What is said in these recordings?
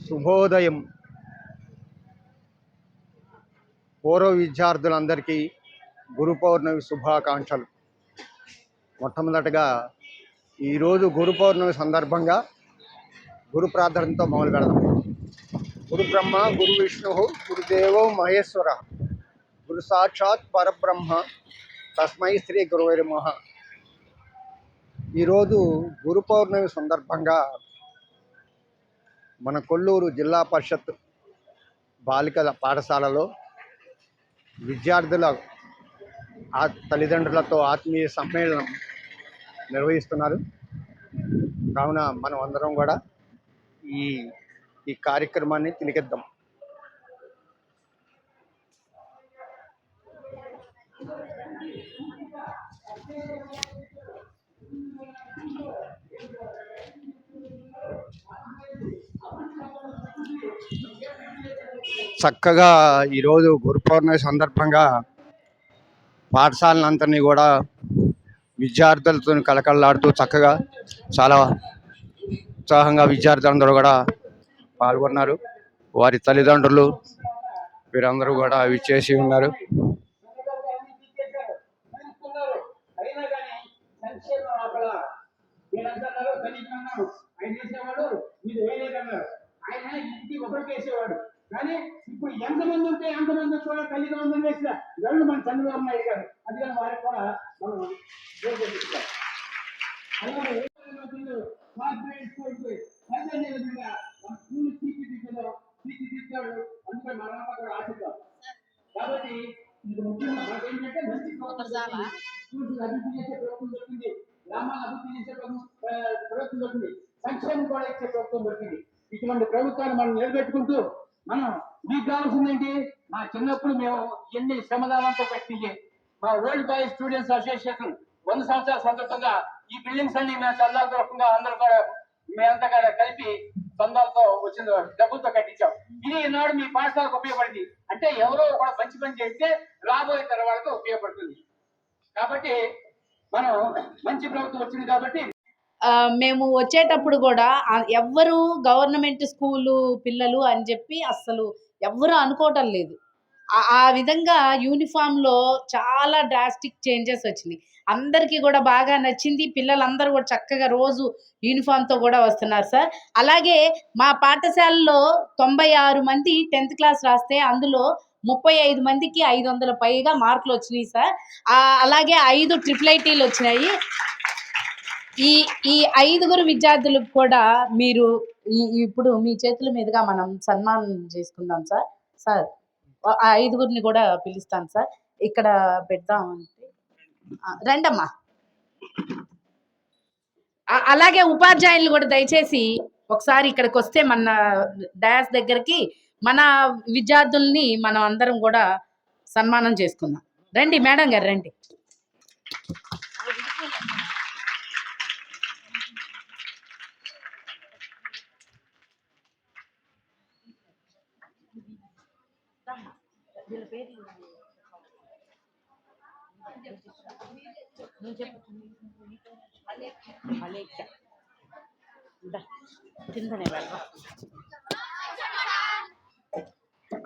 శుభోదయం. పూర్వ విద్యార్థులందరికీ గురు పౌర్ణమి శుభాకాంక్షలు. మొట్టమొదటగా ఈరోజు గురు పౌర్ణమి సందర్భంగా గురు ప్రార్థనతో మొదలు పెడదాం. గురు బ్రహ్మ గురు విష్ణు గురుదేవో మహేశ్వర గురు సాక్షాత్ పరబ్రహ్మ తస్మై శ్రీ గురువై నమః. ఈరోజు గురు పౌర్ణమి సందర్భంగా మన కొల్లూరు జిల్లా పరిషత్ బాలికల పాఠశాలలో విద్యార్థుల తల్లిదండ్రులతో ఆత్మీయ సమ్మేళనం నిర్వహిస్తున్నారు. కావున మనం అందరం కూడా ఈ కార్యక్రమాన్ని తిలకిద్దాం. చక్కగా ఈరోజు గురు పౌర్ణమి సందర్భంగా పాఠశాలనంతని కూడా విద్యార్థులతో కలకలలాడుతూ చక్కగా చాలా ఉత్సాహంగా విద్యార్థులందరూ కూడా పాల్గొన్నారు. వారి తల్లిదండ్రులు వీరందరూ కూడా విచ్చేసి ఉన్నారు. కానీ ఇప్పుడు ఎంతమంది ఉంటే ఎంతమంది కూడా తల్లిదండ్రులు వేసిన గళ్ళు మన చంద్రబాబు నాయుడు గారు అది కానీ వారికి కూడా మనం అలాగే స్కూల్ తీర్చిదిద్దాడు. అందుకే మనంతా కూడా ఆశిద్దాం. కాబట్టి ఇది ముఖ్యంగా మనకేంటంటే మంచి స్కూల్స్ అభివృద్ధి చేసే ప్రభుత్వం దొరికింది, గ్రామాలను అభివృద్ధి చేసే ప్రభుత్వం దొరికింది, సంక్షేమం కూడా ఇచ్చే ప్రభుత్వం దొరికింది. ఇటువంటి ప్రభుత్వాన్ని మనం నిలబెట్టుకుంటూ మనం మీకు కావాల్సిందేంటి? మా చిన్నప్పుడు మేము ఎన్ని శ్రమదానంతో పెట్టింది మా వరల్డ్ బాయ్ స్టూడెంట్స్ అసోసియేషన్ 100 సంవత్సరాల సందర్భంగా ఈ బిల్డింగ్స్ అన్ని మేము చందాలతో రకంగా అందరూ కూడా మేమంతా కూడా కలిపి చందాలతో వచ్చిన డబ్బులతో కట్టించాం. ఇది ఈనాడు మీ పాఠశాలకు ఉపయోగపడింది. అంటే ఎవరో కూడా మంచి పని చేస్తే రాబోయే తరం వాళ్ళకి ఉపయోగపడుతుంది. కాబట్టి మనం మంచి ప్రభుత్వం వచ్చింది కాబట్టి మేము వచ్చేటప్పుడు కూడా ఎవ్వరు గవర్నమెంట్ స్కూలు పిల్లలు అని చెప్పి అస్సలు ఎవ్వరు అనుకోవటం లేదు. ఆ విధంగా యూనిఫామ్లో చాలా డ్రాస్టిక్ చేంజెస్ వచ్చినాయి. అందరికీ కూడా బాగా నచ్చింది. పిల్లలందరూ కూడా చక్కగా రోజు యూనిఫామ్తో కూడా వస్తున్నారు సార్. అలాగే మా పాఠశాలలో 96 మంది 10th క్లాస్ రాస్తే అందులో 35 మందికి 500 పైగా మార్కులు వచ్చినాయి సార్. అలాగే 5 IIITలు వచ్చినాయి. ఈ 5గురు విద్యార్థులకు కూడా మీరు ఇప్పుడు మీ చేతుల మీదుగా మనం సన్మానం చేసుకుందాం సార్. సార్ ఆ 5గురిని కూడా పిలుస్తాను సార్. ఇక్కడ పెడదామంటే రండమ్మా. అలాగే ఉపాధ్యాయులు కూడా దయచేసి ఒకసారి ఇక్కడికి వస్తే మన డయాస్ దగ్గరికి మన విద్యార్థుల్ని మనం అందరం కూడా సన్మానం చేసుకుందాం. రండి మేడం గారు రండి.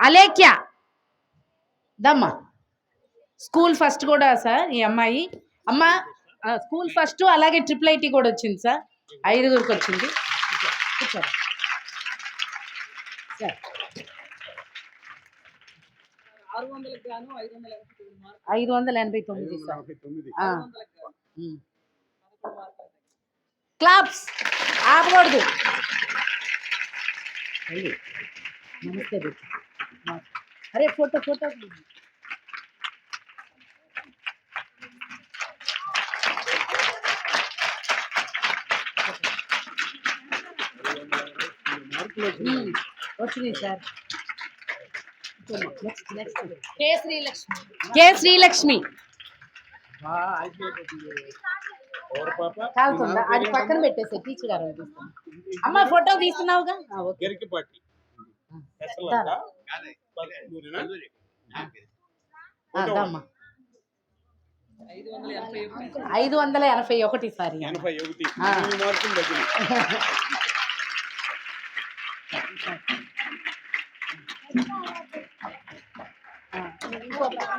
అలేఖ్య దమ్మా. స్కూల్ ఫస్ట్ కూడా సార్ ఈ అమ్మాయి. అమ్మ స్కూల్ ఫస్ట్ అలాగే IIIT కూడా వచ్చింది సార్. 5గురికి వచ్చింది సార్. 589 సార్. క్లాప్స్ ఆపకూడదు. నమస్తే. అరే ఫోటో వచ్చింది సార్. కే శ్రీలక్ష్మి కాలుతుందా? అది పక్కన పెట్టేసే టీచర్ గారు. అమ్మ ఫోటో తీస్తున్నావుగా. అమ్మా 581 సారీ.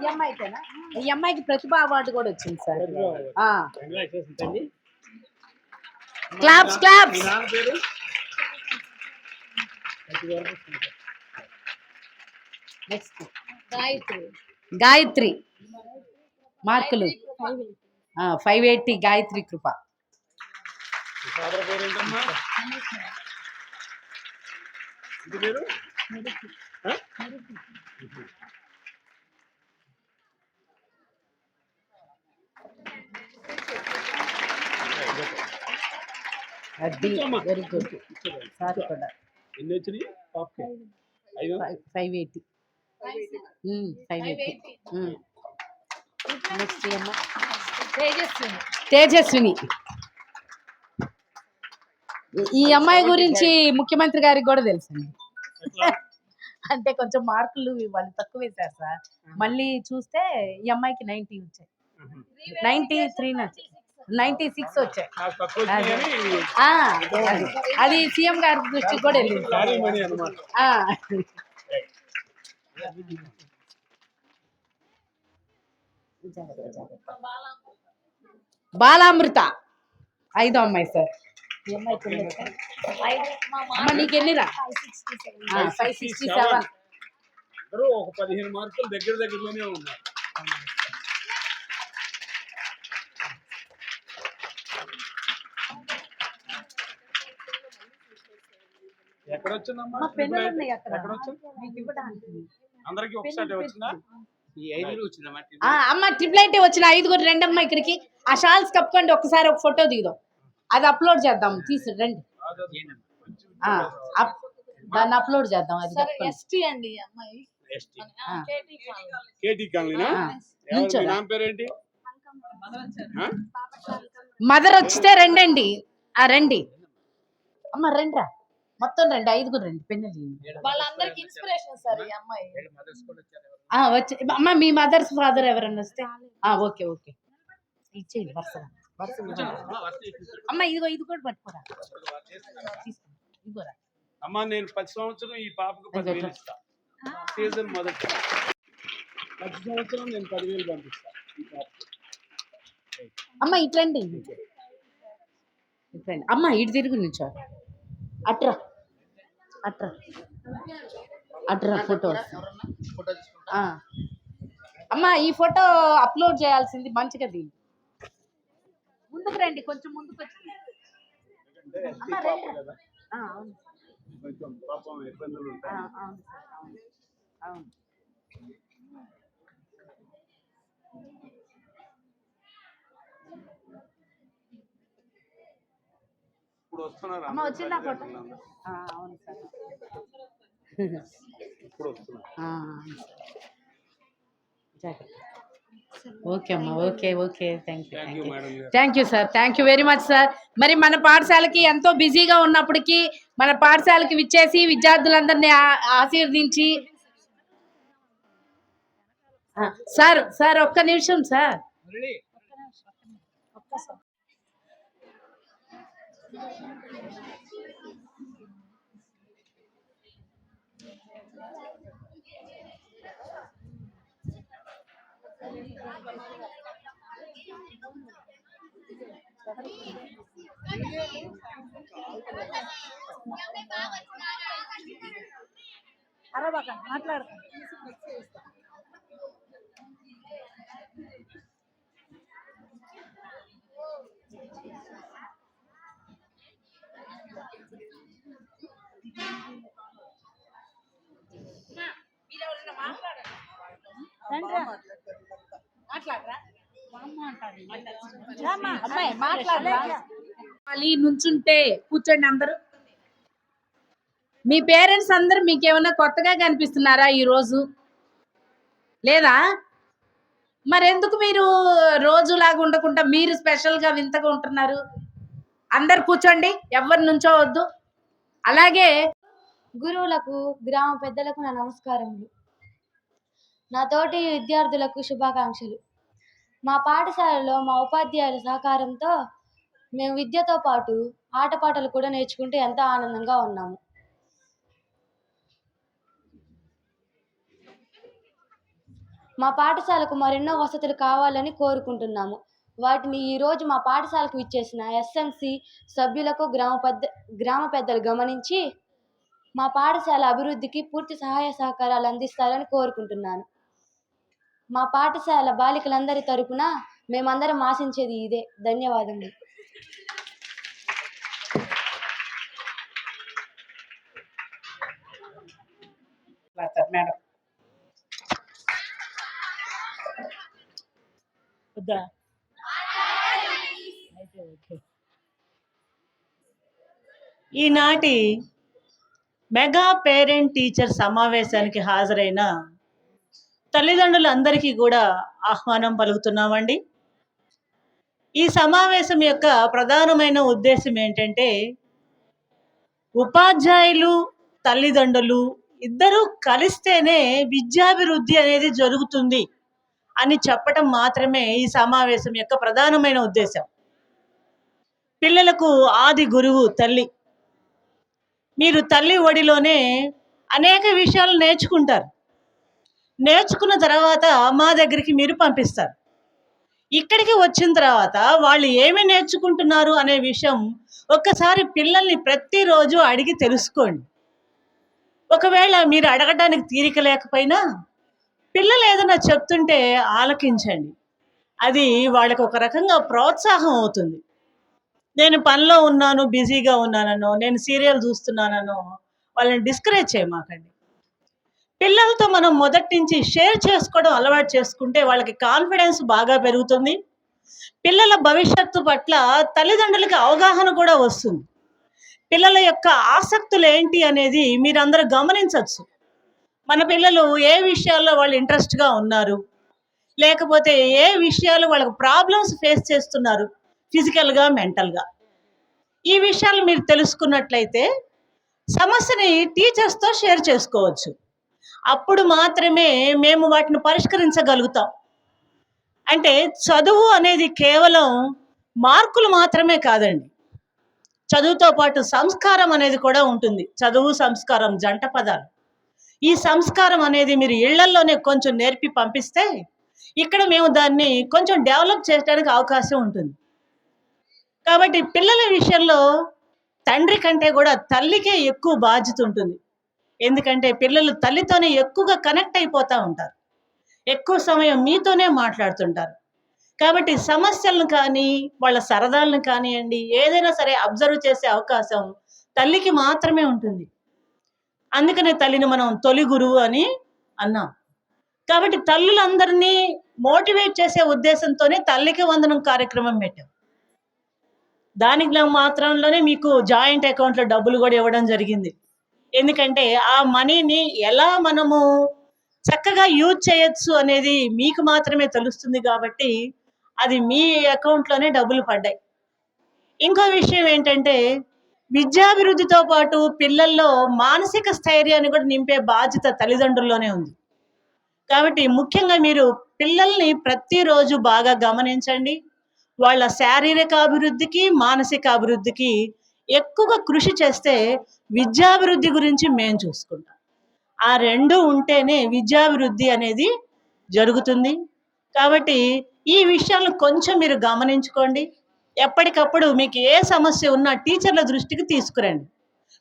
ఈ అమ్మాయికేనా? ఈ అమ్మాయికి ప్రతిభ అవార్డు కూడా వచ్చింది sir. Claps claps. Next Gayatri మార్కులు 580 గాయత్రి కృప. అది వెరీ గుడ్ సార్ కూడా 580. 580. నెక్స్ట్ అమ్మా తేజస్విని. ఈ అమ్మాయి గురించి ముఖ్యమంత్రి గారికి కూడా తెలుసండి. అంటే కొంచెం మార్కులు వాళ్ళు తక్కువ వేశారు సార్. మళ్ళీ చూస్తే ఈ అమ్మాయికి 90 వచ్చాయి. 93 96 వచ్చాయి. అది సీఎం గారి దృష్టికి కూడా వెళ్ళింది. బాలామృత 5వ అమ్మాయి సార్. ఈ అమ్మాయికి నీకు ఎన్నిరా? 567. ఒక 15 మార్కులు దగ్గరలోనే ఉన్నారు. ఎక్కడ వచ్చిందమ్మా? అందరికి ఒకసారి వచ్చిందా? అమ్మ ట్రిపుల్ ఐటీ వచ్చిన 5 రండి అమ్మా ఇక్కడికి. ఆ షాల్స్ కప్పుకోండి, ఒక్కసారి ఒక ఫోటో దిగుదాం. అది అప్లోడ్ చేద్దాం. తీసి రండి, దాన్ని అప్లోడ్ చేద్దాం. అది మదర్ వచ్చితే రండి. రండి అమ్మ, రండి మొత్తం రండి. 5 రండి. పెన్నులు వాళ్ళందరికి ఇన్స్పిరేషన్ సార్ ఈ అమ్మాయి. వచ్చి అమ్మ మీ మదర్స్ ఫాదర్ ఎవరన్నా వస్తే ఓకే ఓకే ఇచ్చేయండి వరుసగా. అమ్మ ఇదిగో ఇది కూడా పట్టుకోరా. ఇదిగోరా అమ్మ, నేను 10 సంవత్సరం ఈ పాపకు 10,000 ఇస్తా. సీజన్ మొదటి 10 సంవత్సరం నేను 10,000 పంపిస్తా. అమ్మ ఇట్లండి, ఇట్లండి అమ్మ. ఇటు తిరుగు నుంచో. అట్రా అట్రా అట్రా ఫోటో. అమ్మ ఈ ఫోటో అప్లోడ్ చేయాల్సింది మంచిగా. దీన్ని ముందుకు రండి, కొంచెం ముందుకు వచ్చి. అవును. ఇప్పుడు వస్తున్నారు అమ్మ వచ్చిందా ఫోటో? అవును సార్. ఇప్పుడు వస్తున్నారు. ఓకే అమ్మా, okay okay. Thank you sir. Thank you very much sir. మరి మన పాఠశాలకి ఎంతో బిజీగా ఉన్నప్పటికీ మన పాఠశాలకి విచ్చేసి విద్యార్థులందరినీ ఆశీర్వదించి. సార్ ఒక్క నిమిషం సార్. మాట్లాడు. నుంచుంటే కూర్చోండి అందరూ. మీ పేరెంట్స్ అందరు మీకేమన్నా కొత్తగా కనిపిస్తున్నారా ఈరోజు? లేదా? మరెందుకు మీరు రోజులాగా ఉండకుండా మీరు స్పెషల్గా వింతగా ఉంటున్నారు? అందరు కూర్చోండి, ఎవరు నుంచోవద్దు. అలాగే గురువులకు, గ్రామ పెద్దలకు నా నమస్కారములు. నా తోటి విద్యార్థులకు శుభాకాంక్షలు. మా పాఠశాలలో మా ఉపాధ్యాయుల సహకారంతో మేము విద్యతో పాటు ఆటపాటలు కూడా నేర్చుకుంటూ ఎంతో ఆనందంగా ఉన్నాము. మా పాఠశాలకు మరెన్నో వసతులు కావాలని కోరుకుంటున్నాము. వాటిని ఈరోజు మా పాఠశాలకు ఇచ్చేసిన ఎస్ఎంసి సభ్యులకు గ్రామ పెద్దలు గమనించి మా పాఠశాల అభివృద్ధికి పూర్తి సహాయ సహకారాలు అందిస్తారని కోరుకుంటున్నాను. మా పాఠశాల బాలికలందరి తరపున మేమందరం ఆశించేది ఇదే. ధన్యవాదములు. మేడం వద్దా అయితే ఓకే. ఈనాటి మెగా పేరెంట్ టీచర్ సమావేశానికి హాజరైన తల్లిదండ్రులందరికీ కూడా ఆహ్వానం పలుకుతున్నామండి. ఈ సమావేశం యొక్క ప్రధానమైన ఉద్దేశం ఏంటంటే ఉపాధ్యాయులు తల్లిదండ్రులు ఇద్దరూ కలిస్తేనే విద్యాభివృద్ధి అనేది జరుగుతుంది అని చెప్పటం మాత్రమే ఈ సమావేశం యొక్క ప్రధానమైన ఉద్దేశం. పిల్లలకు ఆది గురువు తల్లి. మీరు తల్లి ఒడిలోనే అనేక విషయాలు నేర్చుకుంటారు. నేర్చుకున్న తర్వాత మా దగ్గరికి మీరు పంపిస్తారు. ఇక్కడికి వచ్చిన తర్వాత వాళ్ళు ఏమి నేర్చుకుంటున్నారు అనే విషయం ఒక్కసారి పిల్లల్ని ప్రతిరోజు అడిగి తెలుసుకోండి. ఒకవేళ మీరు అడగడానికి తీరిక లేకపోయినా పిల్లలు ఏదైనా చెప్తుంటే ఆలకించండి. అది వాళ్ళకి ఒక రకంగా ప్రోత్సాహం అవుతుంది. నేను పనిలో ఉన్నాను, బిజీగా ఉన్నానో, నేను సీరియల్ చూస్తున్నానో వాళ్ళని డిస్కరేజ్ చేయమాకండి. పిల్లలతో మనం మొదటి నుంచి షేర్ చేసుకోవడం అలవాటు చేసుకుంటే వాళ్ళకి కాన్ఫిడెన్స్ బాగా పెరుగుతుంది. పిల్లల భవిష్యత్తు పట్ల తల్లిదండ్రులకి అవగాహన కూడా వస్తుంది. పిల్లల యొక్క ఆసక్తులు ఏంటి అనేది మీరందరూ గమనించవచ్చు. మన పిల్లలు ఏ విషయాల్లో వాళ్ళు ఇంట్రెస్ట్గా ఉన్నారు, లేకపోతే ఏ విషయాలు వాళ్ళకు ప్రాబ్లమ్స్ ఫేస్ చేస్తున్నారు ఫిజికల్గా మెంటల్గా. ఈ విషయాలు మీరు తెలుసుకున్నట్లయితే సమస్యని టీచర్స్తో షేర్ చేసుకోవచ్చు. అప్పుడు మాత్రమే మేము వాటిని పరిష్కరించగలుగుతాం. అంటే చదువు అనేది కేవలం మార్కులు మాత్రమే కాదండి. చదువుతో పాటు సంస్కారం అనేది కూడా ఉంటుంది. చదువు సంస్కారం జంట పదాలు. ఈ సంస్కారం అనేది మీరు ఇళ్లల్లోనే కొంచెం నేర్పి పంపిస్తే ఇక్కడ మేము దాన్ని కొంచెం డెవలప్ చేయడానికి అవకాశం ఉంటుంది. కాబట్టి పిల్లల విషయంలో తండ్రి కంటే కూడా తల్లికే ఎక్కువ బాధ్యత ఉంటుంది. ఎందుకంటే పిల్లలు తల్లితోనే ఎక్కువగా కనెక్ట్ అయిపోతూ ఉంటారు. ఎక్కువ సమయం మీతోనే మాట్లాడుతుంటారు. కాబట్టి సమస్యలను కానీ వాళ్ళ సరదాలను కానివ్వండి ఏదైనా సరే అబ్జర్వ్ చేసే అవకాశం తల్లికి మాత్రమే ఉంటుంది. అందుకనే తల్లిని మనం తొలి గురువు అని అన్నాం. కాబట్టి తల్లులందరినీ మోటివేట్ చేసే ఉద్దేశంతోనే తల్లికి వందనం కార్యక్రమం పెట్టాం. దానికి మాత్రంలోనే మీకు జాయింట్ అకౌంట్లో డబ్బులు కూడా ఇవ్వడం జరిగింది. ఎందుకంటే ఆ మనీని ఎలా మనము చక్కగా యూజ్ చేయొచ్చు అనేది మీకు మాత్రమే తెలుస్తుంది. కాబట్టి అది మీ అకౌంట్లోనే డబ్బులు పడ్డాయి. ఇంకో విషయం ఏంటంటే విద్యాభివృద్ధితో పాటు పిల్లల్లో మానసిక స్థైర్యాన్ని కూడా నింపే బాధ్యత తల్లిదండ్రుల్లోనే ఉంది. కాబట్టి ముఖ్యంగా మీరు పిల్లల్ని ప్రతిరోజు బాగా గమనించండి. వాళ్ళ శారీరక అభివృద్ధికి మానసిక అభివృద్ధికి ఎక్కువగా కృషి చేస్తే విద్యాభివృద్ధి గురించి మేము చూసుకుంటాం. ఆ రెండు ఉంటేనే విద్యాభివృద్ధి అనేది జరుగుతుంది. కాబట్టి ఈ విషయాలను కొంచెం మీరు గమనించుకోండి. ఎప్పటికప్పుడు మీకు ఏ సమస్య ఉన్నా టీచర్ల దృష్టికి తీసుకురండి.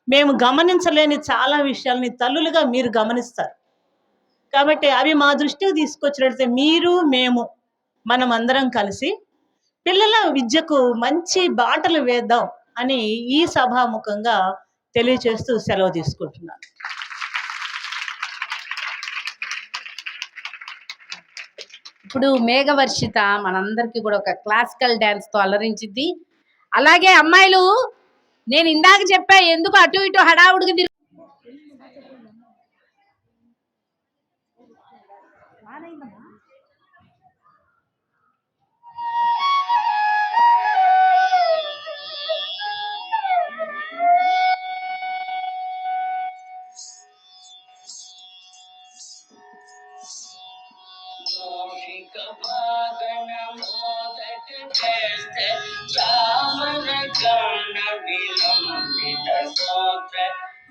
మేము గమనించలేని చాలా విషయాల్ని తల్లులుగా మీరు గమనిస్తారు. కాబట్టి అవి మా దృష్టికి తీసుకొచ్చినట్లయితే మీరు మనం అందరం కలిసి పిల్లల విద్యకు మంచి బాటలు వేద్దాం అని ఈ సభాముఖంగా తెలియచేస్తూ సెలవు తీసుకుంటున్నాను. ఇప్పుడు మేఘవర్షిత మనందరికీ కూడా ఒక క్లాసికల్ డ్యాన్స్తో అలరించింది. అలాగే అమ్మాయిలు నేను ఇందాక చెప్పా ఎందుకు అటు ఇటు హడావుడికి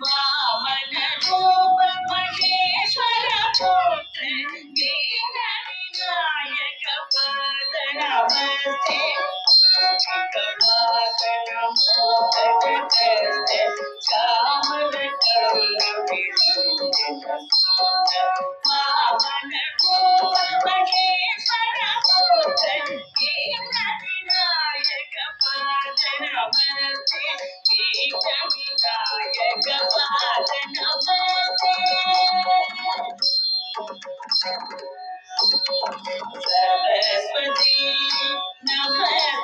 వామన రూప మహేశ్వర పుత్ర सरस्वती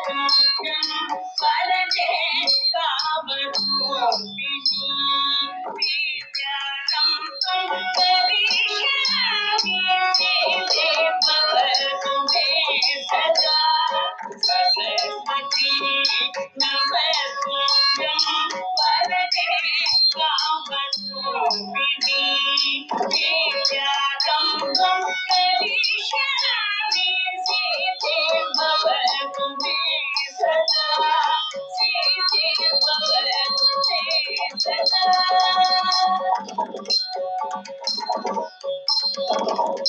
नमस्तुभ्यं वरदे कामरूपिणी विद्यारम्भं करिष्यामि सिद्धे भवतु मे सदा सरस्वती नमस्तुभ्यं वरदे कामरूपिणी विद्यारम्भं करिष्यामि सिद्धे भवतु मे सदा सिद्धे भवतु मे सदा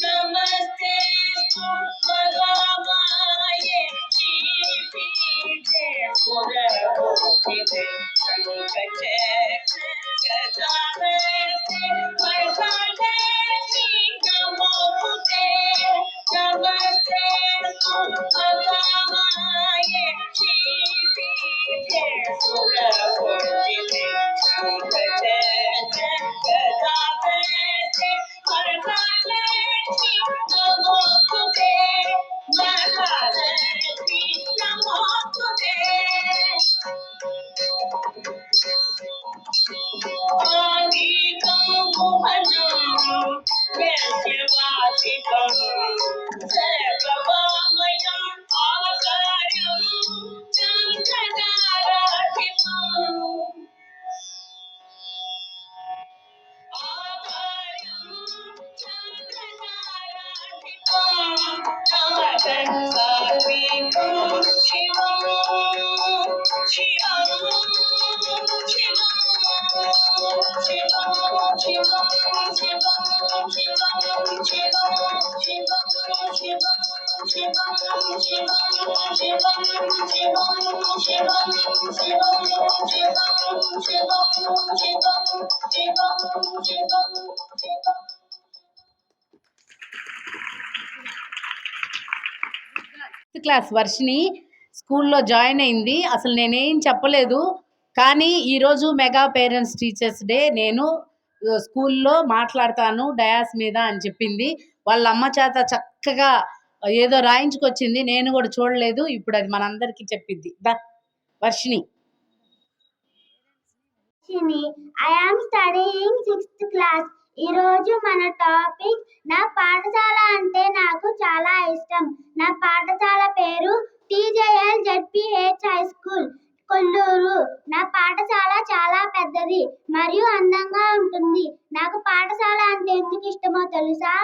नमस्ते भगवाये श्रीपीठे सुरपूजिते शङ्खचक्रे गदाधरे वरदायिनि नमोस्तुते नमस्ते भगवाये श्रीपीठे सुरपूजिते शङ्खचक्रे गदाधरे वरदायिनि नमोस्तुते वरदायिनि नमोस्तुते आदितं मोहनं व्यस्यवासितं सर्ववामयम् आकार्यं चन्द्रताराधिपम् క్లాస్ వర్షిని స్కూల్లో జాయిన్ అయింది. అసలు నేనేం చెప్పలేదు, కానీ ఈరోజు మెగా పేరెంట్స్ టీచర్స్ డే నేను స్కూల్లో మాట్లాడతాను డయాస్ మీద అని చెప్పింది. వాళ్ళ అమ్మ చేత చక్కగా ఏదో రాయించుకొచ్చింది, నేను కూడా చూడలేదు. ఇప్పుడు అది మనందరికీ చెప్పిద్ది. Varshini. I am studying 6th class. ఈ రోజు మన టాపిక్ నా పాఠశాల అంటే నాకు చాలా ఇష్టం. నా పాఠశాల పేరు TJL ZPH high school Kolluru. నా పాఠశాల చాలా పెద్దది మరియు అందంగా ఉంటుంది. నాకు పాఠశాల అంటే ఎందుకు ఇష్టమో తెలుసా?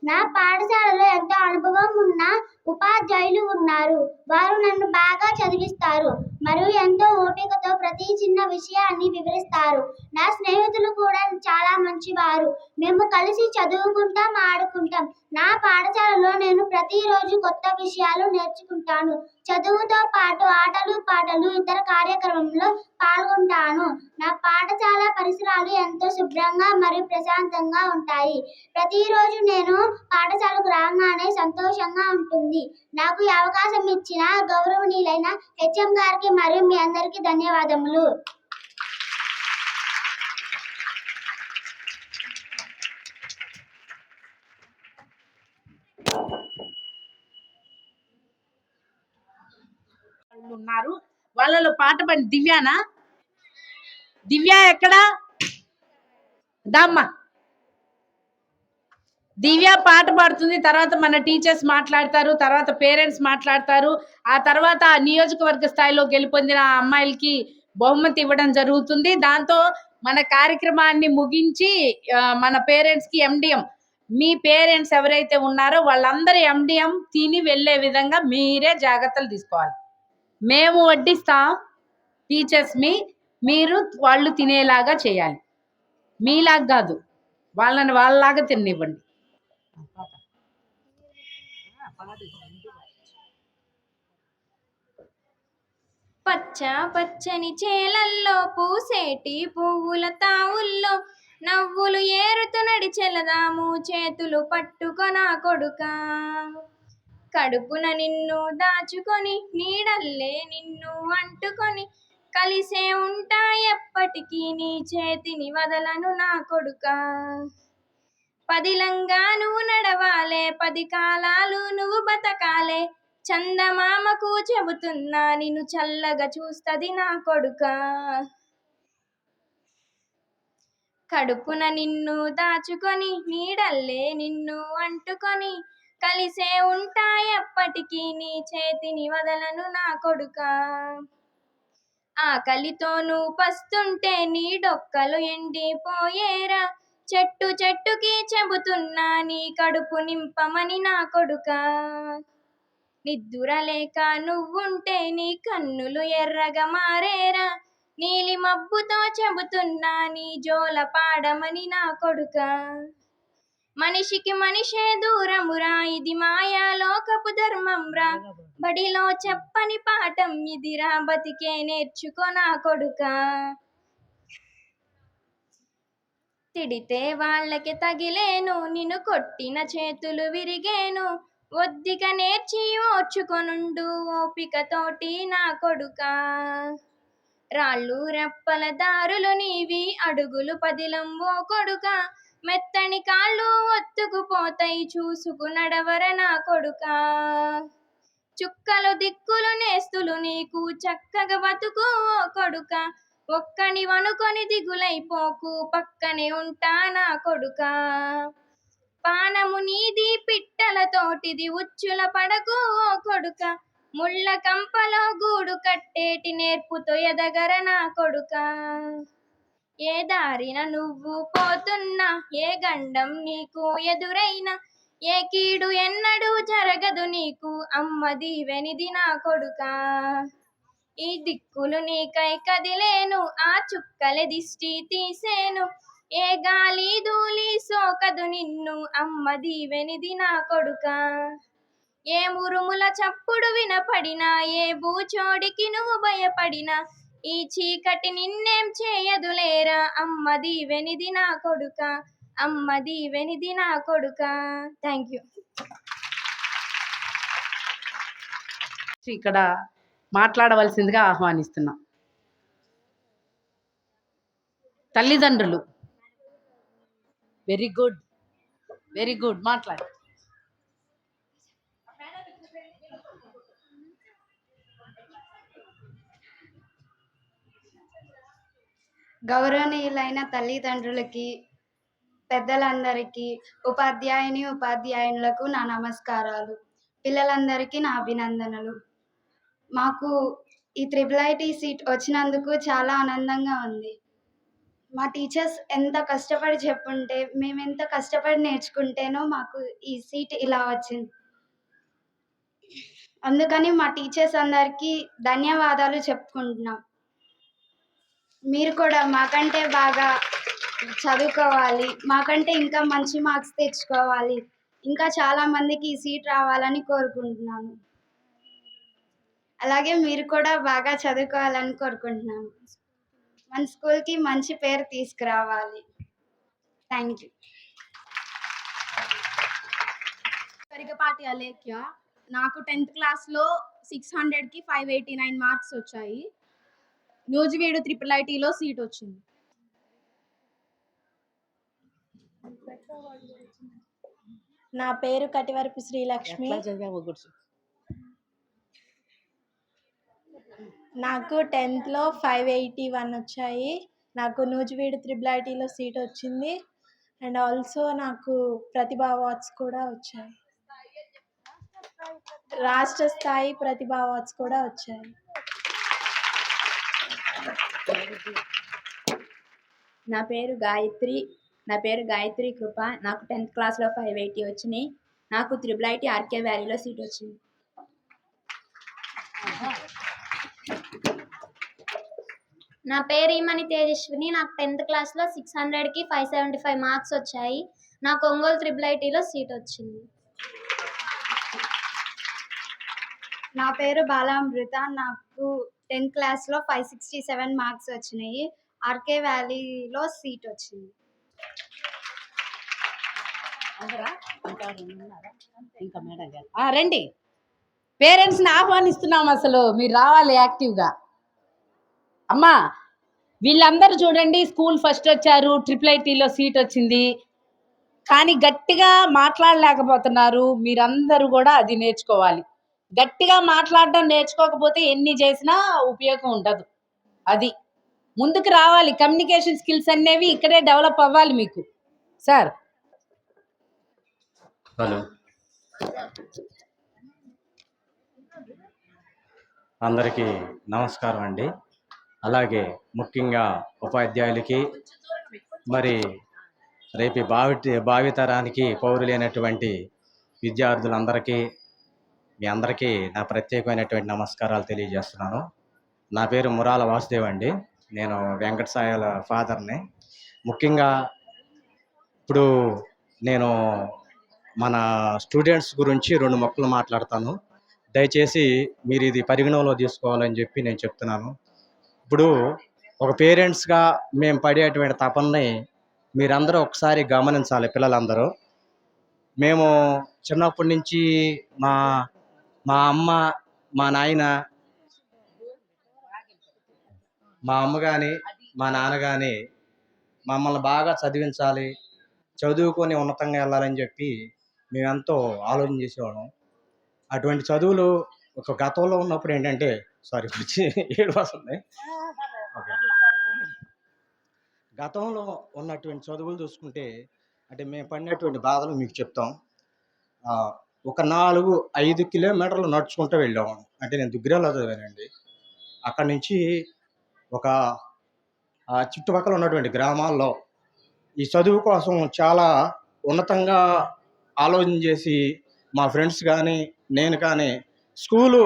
నా పాఠశాలలో ఎంతో అనుభవం ఉన్న ఉపాధ్యాయులు ఉన్నారు. వారు నన్ను బాగా చదివిస్తారు మరియు ఎంతో ఓపికతో ప్రతి చిన్న విషయాన్ని వివరిస్తారు. నా స్నేహితులు కూడా చాలా మంచివారు. మేము కలిసి చదువుకుంటాం, ఆడుకుంటాం. నా పాఠశాలలో నేను ప్రతిరోజు కొత్త విషయాలు నేర్చుకుంటాను. చదువుతో పాటు ఆటలు, పాటలు, ఇతర కార్యక్రమంలో పాల్గొంటాను. నా పాఠశాల పరిసరాలు ఎంతో శుభ్రంగా మరియు ప్రశాంతంగా ఉంటాయి. ప్రతిరోజు నేను పాఠశాలకు రాగానే సంతోషంగా ఉంటుంది. నాకు ఈ అవకాశం ఇచ్చిన గౌరవనీయులైన HM గారికి మరియు మీ అందరికీ ధన్యవాదములు. ఉన్నారు వాళ్ళలో పాట పాడి దివ్యానా? దివ్య ఎక్కడా? దామ్మా. దివ్య పాట పాడుతుంది, తర్వాత మన టీచర్స్ మాట్లాడతారు, తర్వాత పేరెంట్స్ మాట్లాడతారు. ఆ తర్వాత నియోజకవర్గ స్థాయిలో గెలుపొందిన అమ్మాయిలకి బహుమతి ఇవ్వడం జరుగుతుంది. దాంతో మన కార్యక్రమాన్ని ముగించి మన పేరెంట్స్కి MDM, మీ పేరెంట్స్ ఎవరైతే ఉన్నారో వాళ్ళందరూ MDM తిని వెళ్ళే విధంగా మీరే జాగ్రత్తలు తీసుకోవాలి. మేము వడ్డిస్తాం టీచర్స్ మీరు వాళ్ళు తినేలాగా చేయాలి. మీలాగా కాదు, వాళ్ళని వాళ్ళలాగా తినివ్వండి. పచ్చ పచ్చని చేలల్లో పూసేటి పువ్వుల తావుల్లో నవ్వులు ఏరుతూ నడిచెలదాము చేతులు పట్టుకొనా కొడుకా కడుపున నిన్ను దాచుకొని నీడల్లే నిన్ను అంటుకొని కలిసే ఉంటా ఎప్పటికీ నీ చేతిని వదలను నా కొడుకా పదిలంగా నువ్వు నడవాలే 10 కాలాలు నువ్వు బతకాలే చందమామకు చెబుతున్నా నిన్ను చల్లగా చూస్తది నా కొడుకా కడుపున నిన్ను దాచుకొని నీడల్లే నిన్ను అంటుకొని కలిసే ఉంటా ఎప్పటికీ నీ చేతిని వదలను నా కొడుకా ఆకలితో నువ్వు పస్తుంటే నీ డొక్కలు ఎండిపోయేరా చెట్టు చెట్టుకి చెబుతున్నా నీ కడుపు నింపమని నా కొడుకా నిద్దురలేక నువ్వుంటే నీ కన్నులు ఎర్రగా మారేరా నీలి మబ్బుతో చెబుతున్నా నీ జోల పాడమని నా కొడుకా మనిషికి మనిషే దూరమురా ఇది మాయా లోకపు ధర్మంరా బడిలో చెప్పని పాఠం ఇదిరా బతికే నేర్చుకో నా కొడుకా తిడితే వాళ్ళకి తగిలేను నిన్ను కొట్టిన చేతులు విరిగేను ఒద్దిక నేర్చి ఓర్చుకొనుండు ఓపికతోటి నా కొడుకా రాళ్ళు రెప్పల దారులు నీవి అడుగులు పదిలం ఓ కొడుకా మెత్తని కాళ్ళు ఒత్తుకుపోతాయి చూసుకు నడవర నా కొడుకా చుక్కలు దిక్కులు నేస్తులు నీకు చక్కగా బతుకు ఓ కొడుకా ఒక్కని వనుకొని దిగులైపోకు పక్కనే ఉంటా నా కొడుకా పానము నీది పిట్టలతోటిది ఉచ్చుల పడకు ఓ కొడుకా ముళ్ళ కంపలో గూడు కట్టేటి నేర్పుతో ఎదగర నా కొడుకా ఏ దారిన నువ్వు పోతున్నా ఏ గండం నీకు ఎదురైనా ఏ కీడు ఎన్నడూ జరగదు నీకు అమ్మ దీవెనిది నా కొడుకా ఈ దిక్కులు నీకై కదిలేను ఆ చుక్కల దిష్టి తీసేను ఏ గాలి ధూళి సోకదు నిన్ను అమ్మ దీవెనిది నా కొడుకా ఏ మురుముల చప్పుడు వినపడినా ఏ బూచోడికి నువ్వు భయపడినా ఈ చీకటి నిన్నేం చేయదులేరా అమ్మ దీవెనిది నా కొడుకా అమ్మ దీవెనిది నా కొడుకా థ్యాంక్ యూ ఇక్కడ మాట్లాడవలసిందిగా ఆహ్వానిస్తున్నాం తల్లిదండ్రులు వెరీ గుడ్ మాట్లాడు గౌరవనీయులైన తల్లిదండ్రులకి పెద్దలందరికీ ఉపాధ్యాయునులకు నా నమస్కారాలు పిల్లలందరికీ నా అభినందనలు మాకు ఈ IIIT సీట్ వచ్చినందుకు చాలా ఆనందంగా ఉంది మా టీచర్స్ ఎంత కష్టపడి చెప్పుంటే మేము ఎంత కష్టపడి నేర్చుకుంటేనో మాకు ఈ సీట్ ఇలా వచ్చింది అందుకని మా టీచర్స్ అందరికీ ధన్యవాదాలు చెప్పుకుంటున్నాం మీరు కూడా మాకంటే బాగా చదువుకోవాలి మాకంటే ఇంకా మంచి మార్క్స్ తెచ్చుకోవాలి ఇంకా చాలా మందికి ఈ సీట్ రావాలని కోరుకుంటున్నాను అలాగే మీరు కూడా బాగా చదువుకోవాలని కోరుకుంటున్నాను మన స్కూల్కి మంచి పేరు తీసుకురావాలి థ్యాంక్ యూ పరిగపాటి అలేఖ్య నాకు 10th క్లాస్లో 600కి 589 మార్క్స్ వచ్చాయి నూజివీడు IIITలో సీట్ వచ్చింది నా పేరు కటివరపు శ్రీలక్ష్మి నాకు 10thలో 581 వచ్చాయి నాకు నూజివీడు IIITలో సీట్ వచ్చింది అండ్ ఆల్సో నాకు ప్రతిభ అవార్డ్స్ కూడా వచ్చాయి రాష్ట్ర స్థాయి ప్రతిభ అవార్డ్స్ కూడా వచ్చాయి నా పేరు గాయత్రి కృప నాకు 10th క్లాస్లో 580 వచ్చినాయి నాకు IIIT ఆర్కే వ్యాలీలో సీట్ వచ్చింది నా పేరు ఈమని తేజస్విని నాకు 10th క్లాస్లో 600కి 575 మార్క్స్ వచ్చాయి నాకు ఒంగోలు IIITలో సీట్ వచ్చింది నా పేరు బాలామృత నాకు 10th క్లాస్లో 567 మార్క్స్ వచ్చినాయి ఆర్కే వ్యాలీలో సీట్ వచ్చింది ఇంకా మేడం గారు రండి, పేరెంట్స్ని ఆహ్వానిస్తున్నాం, అసలు మీరు రావాలి యాక్టివ్గా. అమ్మా వీళ్ళందరూ చూడండి, స్కూల్ ఫస్ట్ వచ్చారు, IIITలో సీట్ వచ్చింది, కానీ గట్టిగా మాట్లాడలేకపోతున్నారు. మీరందరూ కూడా అది నేర్చుకోవాలి. గట్టిగా మాట్లాడడం నేర్చుకోకపోతే ఎన్ని చేసినా ఉపయోగం ఉండదు. అది ముందుకు రావాలి. కమ్యూనికేషన్ స్కిల్స్ అనేవి ఇక్కడే డెవలప్ అవ్వాలి మీకు. సార్ హలో, అందరికీ నమస్కారం అండి. అలాగే ముఖ్యంగా ఉపాధ్యాయులకి, మరి రేపు భావితరానికి పౌరులైనటువంటి విద్యార్థులందరికీ, మీ అందరికీ నా ప్రత్యేకమైనటువంటి నమస్కారాలు తెలియజేస్తున్నాను. నా పేరు మురాల వాసుదేవ్ అండి. నేను వెంకట సాయిల ఫాదర్ని. ముఖ్యంగా ఇప్పుడు నేను మన స్టూడెంట్స్ గురించి 2 మొక్కలు మాట్లాడతాను. దయచేసి మీరు ఇది పరిగణనలో తీసుకోవాలని చెప్పి నేను చెప్తున్నాను. ఇప్పుడు ఒక పేరెంట్స్గా మేము పడేటువంటి తపనని మీరందరూ ఒకసారి గమనించాలి. పిల్లలందరూ, మేము చిన్నప్పటి నుంచి మా అమ్మ, మా నాయన, మా అమ్మ కానీ మా నాన్న కానీ మమ్మల్ని బాగా చదివించాలి, చదువుకొని ఉన్నతంగా వెళ్ళాలని చెప్పి మేమెంతో ఆలోచన చేసేవాళ్ళం. అటువంటి చదువులు ఒక గతంలో ఉన్నప్పుడు ఏంటంటే వచ్చి 7 వస్తుంది. ఓకే, గతంలో ఉన్నటువంటి చదువులు చూసుకుంటే అంటే మేము పడినటువంటి బాధలు మీకు చెప్తాం. ఒక 4-5 కిలోమీటర్లు నడుచుకుంటూ వెళ్ళాము. అంటే నేను దుగ్గిరాల్లో చదివానండి. అక్కడి నుంచి ఒక చుట్టుపక్కల ఉన్నటువంటి గ్రామాల్లో ఈ చదువు కోసం చాలా ఉన్నతంగా ఆలోచన చేసి మా ఫ్రెండ్స్ కానీ నేను కానీ, స్కూలు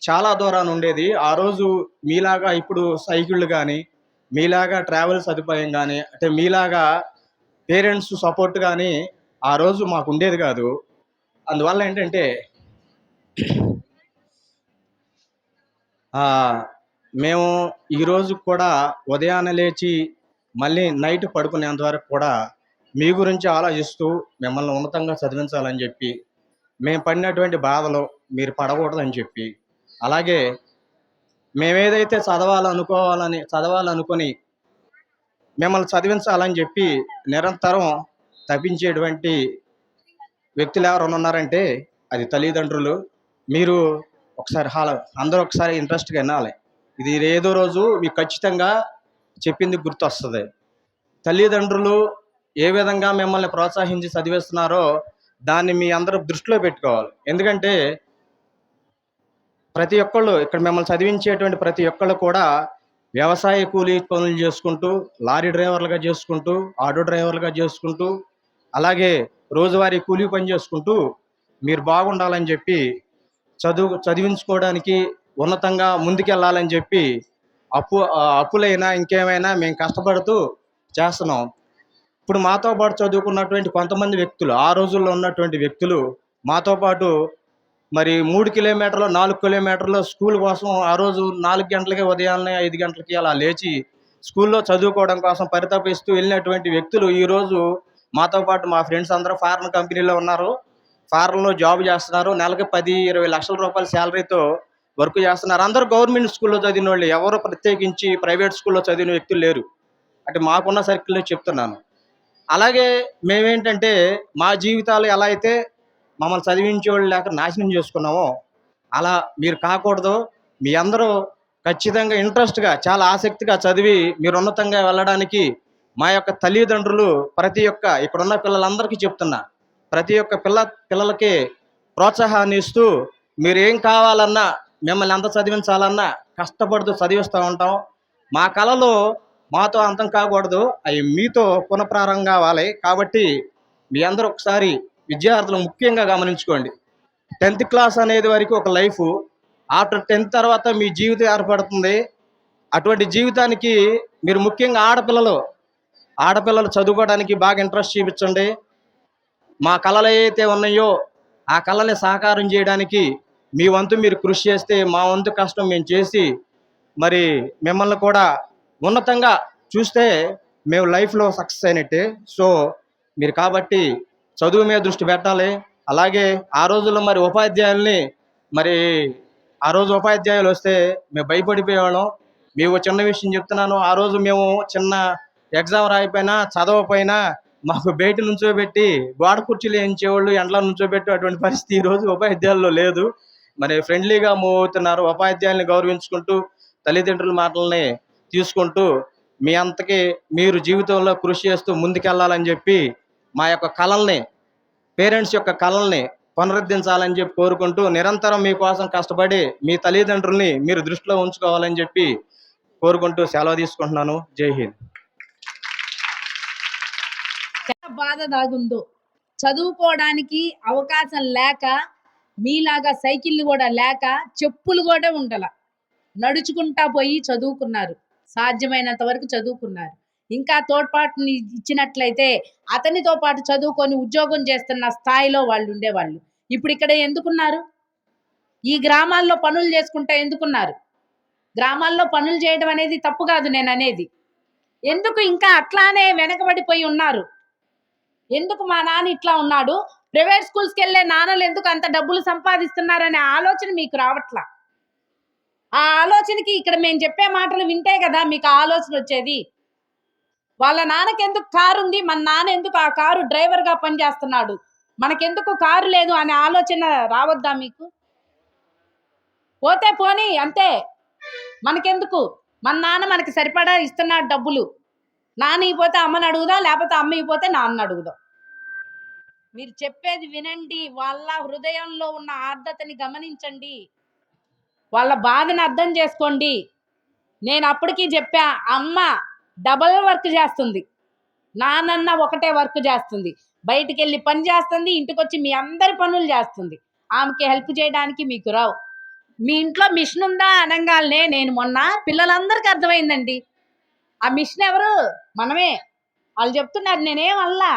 చాలా దూరాన్ని ఉండేది. ఆ రోజు మీలాగా ఇప్పుడు సైకిళ్ళు కానీ, మీలాగా ట్రావెల్ సదుపాయం కానీ, అంటే మీలాగా పేరెంట్స్ సపోర్ట్ కానీ ఆ రోజు మాకు ఉండేది కాదు. అందువల్ల ఏంటంటే మేము ఈరోజు కూడా ఉదయాన్నే లేచి మళ్ళీ నైట్ పడుకునేంత వరకు కూడా మీ గురించి ఆలోచిస్తూ మిమ్మల్ని ఉన్నతంగా చదివించాలని చెప్పి, మేము పడినటువంటి బాధలు మీరు పడకూడదని చెప్పి, అలాగే మేమేదైతే చదవాలనుకొని మిమ్మల్ని చదివించాలని చెప్పి నిరంతరం తప్పించేటువంటి వ్యక్తులు ఎవరైనా ఉన్నారంటే అది తల్లిదండ్రులు. మీరు ఒకసారి అందరూ ఒకసారి ఇంట్రెస్ట్గా వినాలి. ఇది ఏదో రోజు మీకు ఖచ్చితంగా చెప్పింది గుర్తొస్తుంది. తల్లిదండ్రులు ఏ విధంగా మిమ్మల్ని ప్రోత్సహించి చదివిస్తున్నారో దాన్ని మీ అందరూ దృష్టిలో పెట్టుకోవాలి. ఎందుకంటే ప్రతి ఒక్కళ్ళు ఇక్కడ మిమ్మల్ని చదివించేటువంటి ప్రతి ఒక్కళ్ళు కూడా వ్యవసాయ కూలీ పనులు చేసుకుంటూ, లారీ డ్రైవర్లుగా చేసుకుంటూ, ఆటో డ్రైవర్లుగా చేసుకుంటూ, అలాగే రోజువారీ కూలీ పని చేసుకుంటూ మీరు బాగుండాలని చెప్పి చదివించుకోవడానికి, ఉన్నతంగా ముందుకెళ్ళాలని చెప్పి అప్పులైనా ఇంకేమైనా మేము కష్టపడుతూ చేస్తున్నాం. ఇప్పుడు మాతో పాటు చదువుకున్నటువంటి కొంతమంది వ్యక్తులు, ఆ రోజుల్లో ఉన్నటువంటి వ్యక్తులు మాతో పాటు మరి 3 కిలోమీటర్లు 4 కిలోమీటర్లు స్కూల్ కోసం ఆ రోజు 4 గంటలకి, ఉదయాన్నే 5 గంటలకి అలా లేచి స్కూల్లో చదువుకోవడం కోసం పరితపిస్తూ వెళ్ళినటువంటి వ్యక్తులు ఈరోజు మాతో పాటు మా ఫ్రెండ్స్ అందరూ ఫారెన్ కంపెనీలో ఉన్నారు. ఫారెన్లో జాబ్ చేస్తున్నారు. నెలకి 10-20 లక్షల రూపాయల శాలరీతో వర్క్ చేస్తున్నారు. అందరూ గవర్నమెంట్ స్కూల్లో చదివిన వాళ్ళు, ఎవరు ప్రత్యేకించి ప్రైవేట్ స్కూల్లో చదివిన వ్యక్తులు లేరు. అంటే మాకున్న సర్కిల్లో చెప్తున్నాను. అలాగే మేమేంటంటే మా జీవితాలు ఎలా అయితే మమ్మల్ని చదివించేవాళ్ళు లేక నాశనం చేసుకున్నామో అలా మీరు కాకూడదు. మీ అందరూ ఖచ్చితంగా ఇంట్రెస్ట్గా, చాలా ఆసక్తిగా చదివి మీరు ఉన్నతంగా వెళ్ళడానికి మా యొక్క తల్లిదండ్రులు ప్రతి ఒక్క ఇక్కడున్న పిల్లలందరికీ చెప్తున్నా, ప్రతి ఒక్క పిల్లలకి ప్రోత్సాహాన్ని ఇస్తూ మీరు ఏం కావాలన్నా, మిమ్మల్ని ఎంత చదివించాలన్నా కష్టపడుతూ చదివిస్తూ ఉంటాం. మా కళలు మాతో అంతం కాకూడదు, అవి మీతో పునఃప్రారంభం కావాలి. కాబట్టి మీ అందరూ ఒకసారి విద్యార్థులు ముఖ్యంగా గమనించుకోండి. 10th క్లాస్ అనేది వరకు ఒక లైఫ్. ఆఫ్టర్ 10th తర్వాత మీ జీవితం ఏర్పడుతుంది. అటువంటి జీవితానికి మీరు ముఖ్యంగా ఆడపిల్లలు చదువుకోవడానికి బాగా ఇంట్రెస్ట్ చూపించండి. మా కళలు ఏవైతే ఉన్నాయో ఆ కళని సాకారం చేయడానికి మీ వంతు మీరు కృషి చేస్తే, మా వంతు కష్టం మేము చేసి మరి మిమ్మల్ని కూడా ఉన్నతంగా చూస్తే మేము లైఫ్లో సక్సెస్ అయినట్టే. సో మీరు కాబట్టి చదువు మీద దృష్టి పెట్టాలి. అలాగే ఆ రోజుల్లో మరి ఉపాధ్యాయుల్ని మరి ఆ రోజు ఉపాధ్యాయులు వస్తే మేము భయపడిపోయేవాళ్ళం. మేము చిన్న విషయం చెప్తున్నాను. ఆ రోజు మేము చిన్న ఎగ్జామ్ రాయిపోయినా చదవకపోయినా మాకు బయట నుంచోబెట్టి గోడ కుర్చీలు వేయించేవాళ్ళు, ఎండలో నుంచోబెట్టి అటువంటి పరిస్థితి ఈ రోజు ఉపాధ్యాయుల్లో లేదు. మరి ఫ్రెండ్లీగా మూవ్ అవుతున్నారు. ఉపాధ్యాయుల్ని గౌరవించుకుంటూ తల్లిదండ్రుల మాటల్ని తీసుకుంటూ మీ అంతకి మీరు జీవితంలో కృషి చేస్తూ ముందుకెళ్ళాలని చెప్పి మా యొక్క కళల్ని, పేరెంట్స్ యొక్క కళల్ని పునరుద్ధరించాలని చెప్పి కోరుకుంటూ నిరంతరం మీకోసం కష్టపడి మీ తల్లిదండ్రుల్ని మీరు దృష్టిలో ఉంచుకోవాలని చెప్పి కోరుకుంటూ సెలవు తీసుకుంటున్నాను. జై హింద్. ఎంత బాధ దాగుందో, చదువుకోవడానికి అవకాశం లేక, మీలాగా సైకిళ్ళు కూడా లేక, చెప్పులు కూడా ఉండాల, నడుచుకుంటా పోయి చదువుకున్నారు. సాధ్యమైనంత వరకు చదువుకున్నారు. ఇంకా తోడ్పాటుని ఇచ్చినట్లయితే అతనితో పాటు చదువుకొని ఉద్యోగం చేస్తున్న స్థాయిలో వాళ్ళు ఉండేవాళ్ళు. ఇప్పుడు ఇక్కడ ఎందుకున్నారు? ఈ గ్రామాల్లో పనులు చేసుకుంటా ఎందుకున్నారు? గ్రామాల్లో పనులు చేయడం అనేది తప్పు కాదు నేను అనేది. ఎందుకు ఇంకా అట్లానే వెనకబడిపోయి ఉన్నారు? ఎందుకు మా నాన్న ఇట్లా ఉన్నాడు, ప్రైవేట్ స్కూల్స్కి వెళ్ళే నాన్నలు ఎందుకు అంత డబ్బులు సంపాదిస్తున్నారనే ఆలోచన మీకు రావట్లా. ఆ ఆలోచనకి ఇక్కడ మేము చెప్పే మాటలు వింటే కదా మీకు ఆలోచన వచ్చేది. వాళ్ళ నాన్నకి ఎందుకు కారు ఉంది, మన నాన్న ఎందుకు ఆ కారు డ్రైవర్గా పనిచేస్తున్నాడు, మనకెందుకు కారు లేదు అనే ఆలోచన రావద్దా మీకు? పోతే పోనీ అంతే, మనకెందుకు, మన నాన్న మనకి సరిపడా ఇస్తున్నాడు డబ్బులు. నాన్న ఇపోతే అమ్మని అడుగుదాం, లేకపోతే అమ్మ ఇపోతే నాన్న అడుగుదాం. మీరు చెప్పేది వినండి, వాళ్ళ హృదయంలో ఉన్న ఆర్ద్రతని గమనించండి, వాళ్ళ బాధను అర్థం చేసుకోండి. నేను అప్పటికీ చెప్పా, అమ్మ డబల్ వర్క్ చేస్తుంది, నాన్న ఒకటే వర్క్ చేస్తుంది. బయటికి వెళ్ళి పని చేస్తుంది, ఇంటికి వచ్చి మీ అందరి పనులు చేస్తుంది. ఆమెకి హెల్ప్ చేయడానికి మీకు రావు. మీ ఇంట్లో మిషన్ ఉందా అనగానే నేను మొన్న పిల్లలందరికీ అర్థమైందండి, ఆ మిషన్ ఎవరు? మనమే. వాళ్ళు చెప్తున్నారు, నేనేం అల్లా,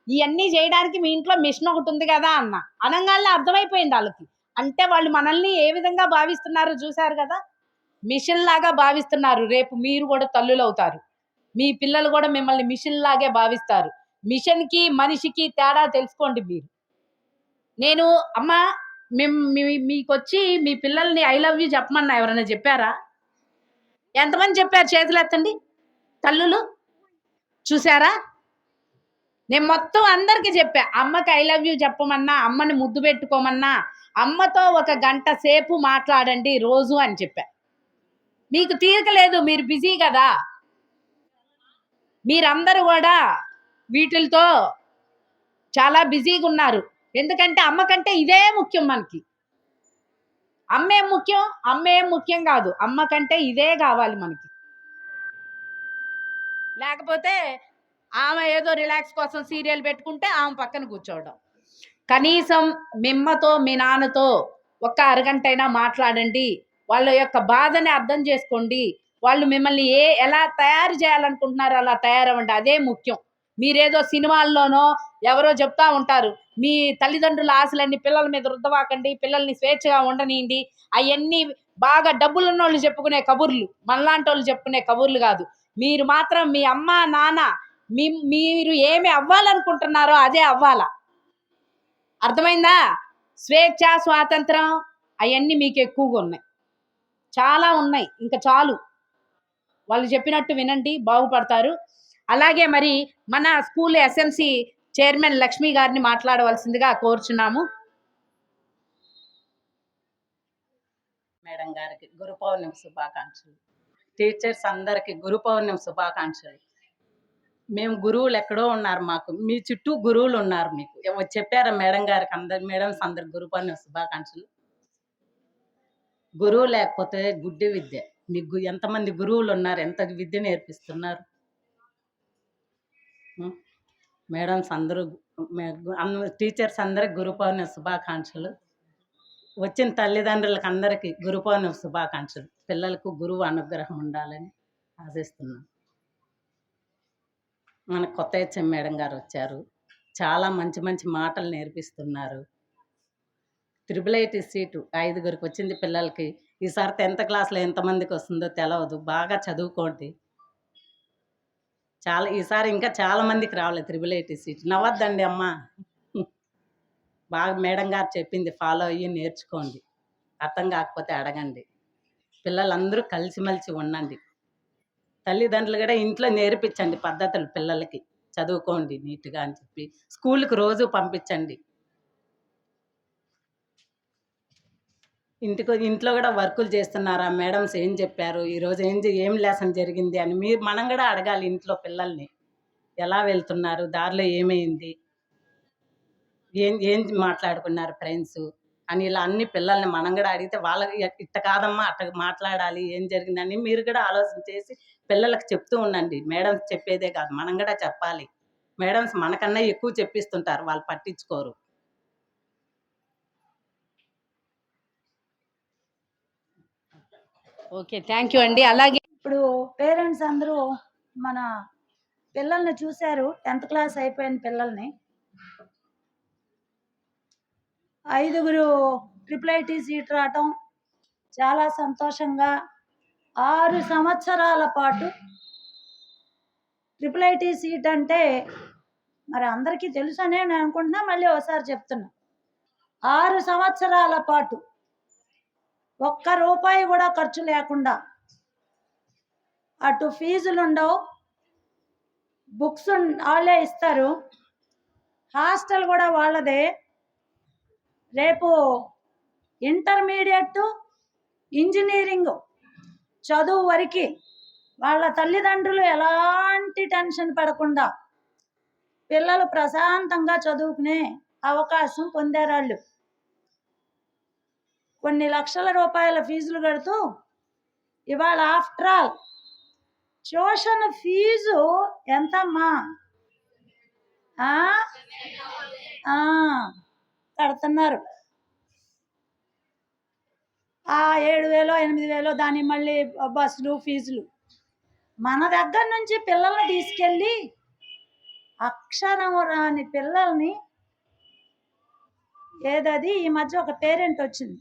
ఇవన్నీ చేయడానికి మీ ఇంట్లో మిషన్ ఒకటి ఉంది కదా అన్న అనగానే అర్థమైపోయింది వాళ్ళకి. అంటే వాళ్ళు మనల్ని ఏ విధంగా భావిస్తున్నారో చూశారు కదా, మిషన్ లాగా భావిస్తున్నారు. రేపు మీరు కూడా తల్లులు అవుతారు, మీ పిల్లలు కూడా మిమ్మల్ని మిషన్ లాగే భావిస్తారు. మిషన్కి మనిషికి తేడా తెలుసుకోండి మీరు. నేను అమ్మ మీకు వచ్చి మీ పిల్లల్ని ఐ లవ్ యూ చెప్పమన్నా ఎవరైనా చెప్పారా? ఎంతమంది చెప్పారు? చేతులు ఎత్తండి తల్లులు. చూసారా? నేను మొత్తం అందరికీ చెప్పా, అమ్మకి ఐ లవ్ యూ చెప్పమన్నా, అమ్మని ముద్దు పెట్టుకోమన్నా, అమ్మతో 1 గంట సేపు మాట్లాడండి రోజు అని చెప్పా. మీకు తీరిక లేదు, మీరు బిజీ కదా. మీరందరూ కూడా వీటితో చాలా బిజీగా ఉన్నారు. ఎందుకంటే అమ్మ కంటే ఇదే ముఖ్యం మనకి. అమ్మేం ముఖ్యం? అమ్మేం ముఖ్యం కాదు, అమ్మ కంటే ఇదే కావాలి మనకి. లేకపోతే ఆమె ఏదో రిలాక్స్ కోసం సీరియల్ పెట్టుకుంటే ఆమె పక్కన కూర్చోవడం. కనీసం మిమ్మతో మీ నాన్నతో 1 అరగంట అయినా మాట్లాడండి, వాళ్ళ యొక్క బాధని అర్థం చేసుకోండి. వాళ్ళు మిమ్మల్ని ఎలా తయారు చేయాలనుకుంటున్నారో అలా తయారవ్వండి, అదే ముఖ్యం. మీరేదో సినిమాల్లోనో ఎవరో చెప్తా ఉంటారు, మీ తల్లిదండ్రుల ఆశలన్నీ పిల్లల మీద రుద్దవాకండి, పిల్లల్ని స్వేచ్ఛగా ఉండనియండి. అవన్నీ బాగా డబ్బులున్న వాళ్ళు చెప్పుకునే కబుర్లు, మనలాంటి వాళ్ళు చెప్పుకునే కబుర్లు కాదు. మీరు మాత్రం మీ అమ్మ నాన్న మీరు ఏమి అవ్వాలనుకుంటున్నారో అదే అవ్వాలా. అర్థమైందా? స్వేచ్ఛ, స్వాతంత్రం అవన్నీ మీకు ఎక్కువగా ఉన్నాయి, చాలా ఉన్నాయి. ఇంకా చాలు, వాళ్ళు చెప్పినట్టు వినండి, బాగుపడతారు. అలాగే మరి మన స్కూల్ ఎస్ఎంసి చైర్మన్ లక్ష్మి గారిని మాట్లాడవలసిందిగా కోరుచున్నాము. మేడం గారికి గురు పౌర్ణమి శుభాకాంక్షలు. టీచర్స్ అందరికి గురు పౌర్ణమి శుభాకాంక్షలు. మేము గురువులు ఎక్కడో ఉన్నారు, మాకు మీ చుట్టూ గురువులు ఉన్నారు. మీకు చెప్పారా మేడం గారికి? మేడమ్స్ అందరికి గురు పౌర్ణమి శుభాకాంక్షలు. గురువు లేకపోతే గుడ్డి విద్య. మీకు ఎంతమంది గురువులు ఉన్నారు, ఎంత విద్య నేర్పిస్తున్నారు. మేడమ్స్ అందరూ, టీచర్స్ అందరికి గురు పౌర్ణమి శుభాకాంక్షలు. వచ్చిన తల్లిదండ్రులకు అందరికీ గురు పౌర్ణమి శుభాకాంక్షలు. పిల్లలకు గురువు అనుగ్రహం ఉండాలని ఆశిస్తున్నాం. మన కొత్త హెచ్ఎం మేడం గారు వచ్చారు, చాలా మంచి మంచి మాటలు నేర్పిస్తున్నారు. 888 సీటు 5గురికి వచ్చింది పిల్లలకి. ఈసారి 10th క్లాస్లో ఎంతమందికి వస్తుందో తెలియదు, బాగా చదువుకోండి. ఈసారి ఇంకా చాలా మందికి రావాలి 888 సీటు. నవ్వద్దండి అమ్మ. బాగా మేడం గారు చెప్పింది ఫాలో అయ్యి నేర్చుకోండి. అర్థం కాకపోతే అడగండి. పిల్లలందరూ కలిసిమెలిసి ఉండండి. తల్లిదండ్రులు కూడా ఇంట్లో నేర్పించండి పద్ధతులు పిల్లలకి. చదువుకోండి నీట్గా అని చెప్పి స్కూల్కి రోజు పంపించండి. ఇంట్లో కూడా వర్కులు చేస్తున్నారా, మేడమ్స్ ఏం చెప్పారు, ఈరోజు ఏం లెసన్ జరిగింది అని మనం కూడా అడగాలి. ఇంట్లో పిల్లల్ని ఎలా వెళ్తున్నారు, దారిలో ఏమైంది, ఏం మాట్లాడుకున్నారు ఫ్రెండ్స్ అని ఇలా అన్ని పిల్లల్ని మనం కూడా అడిగితే వాళ్ళకి ఇట్ట కాదమ్మా అట్ట మాట్లాడాలి, ఏం జరిగిందని మీరు కూడా ఆలోచన చేసి పిల్లలకు చెప్తూ ఉండండి. మేడమ్స్ చెప్పేదే కాదు, మనం కూడా చెప్పాలి. మేడమ్స్ మనకన్నా ఎక్కువ చెప్పిస్తుంటారు, వాళ్ళు పట్టించుకోరు. ఓకే, థ్యాంక్ యూ అండి. అలాగే ఇప్పుడు పేరెంట్స్ అందరూ మన పిల్లల్ని చూశారు, 10th క్లాస్ అయిపోయిన పిల్లల్ని. 5గురు IIIT సీట్ రావటం చాలా సంతోషంగా. 6 సంవత్సరాల పాటు IIIT సీట్ అంటే మరి అందరికీ తెలుసనే నేను అనుకుంటున్నా, మళ్ళీ ఒకసారి చెప్తున్నా. 6 సంవత్సరాల పాటు ఒక్క రూపాయి కూడా ఖర్చు లేకుండా, అటు ఫీజులు ఉండవు, బుక్స్ వాళ్ళే ఇస్తారు, హాస్టల్ కూడా వాళ్ళదే. రేపు ఇంటర్మీడియట్ ఇంజనీరింగ్ చదువు వరకు వాళ్ళ తల్లిదండ్రులు ఎలాంటి టెన్షన్ పడకుండా పిల్లలు ప్రశాంతంగా చదువుకునే అవకాశం పొందారు. వాళ్ళు కొన్ని లక్షల రూపాయల ఫీజులు కడుతూ ఇవాళ ఆఫ్టర్ ఆల్ ట్యూషన్ ఫీజు ఎంతమ్మా కడుతున్నారు. 7,000 8,000 దాని మళ్ళీ బస్సులు ఫీజులు. మన దగ్గర నుంచి పిల్లల్ని తీసుకెళ్ళి అక్షరం రాని పిల్లల్ని ఏదది ఈ మధ్య ఒక పేరెంట్ వచ్చింది,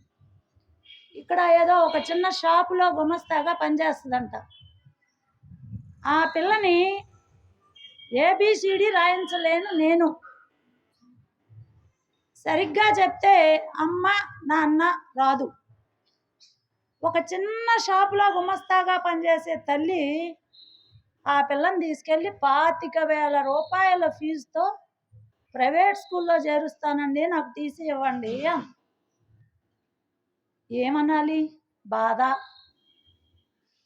ఇక్కడ ఏదో ఒక చిన్న షాపులో గుమస్తాగా పనిచేస్తుందంట. ఆ పిల్లని ABCD రాయించలేను నేను, సరిగ్గా చెప్తే అమ్మ నాన్న రాదు. ఒక చిన్న షాపులో గుమస్తాగా పనిచేసే తల్లి ఆ పిల్లని తీసుకెళ్ళి 25,000 రూపాయల ఫీజుతో ప్రైవేట్ స్కూల్లో చేరుస్తానండి, నాకు తీసి ఇవ్వండి. ఏమనాలి? బాధ.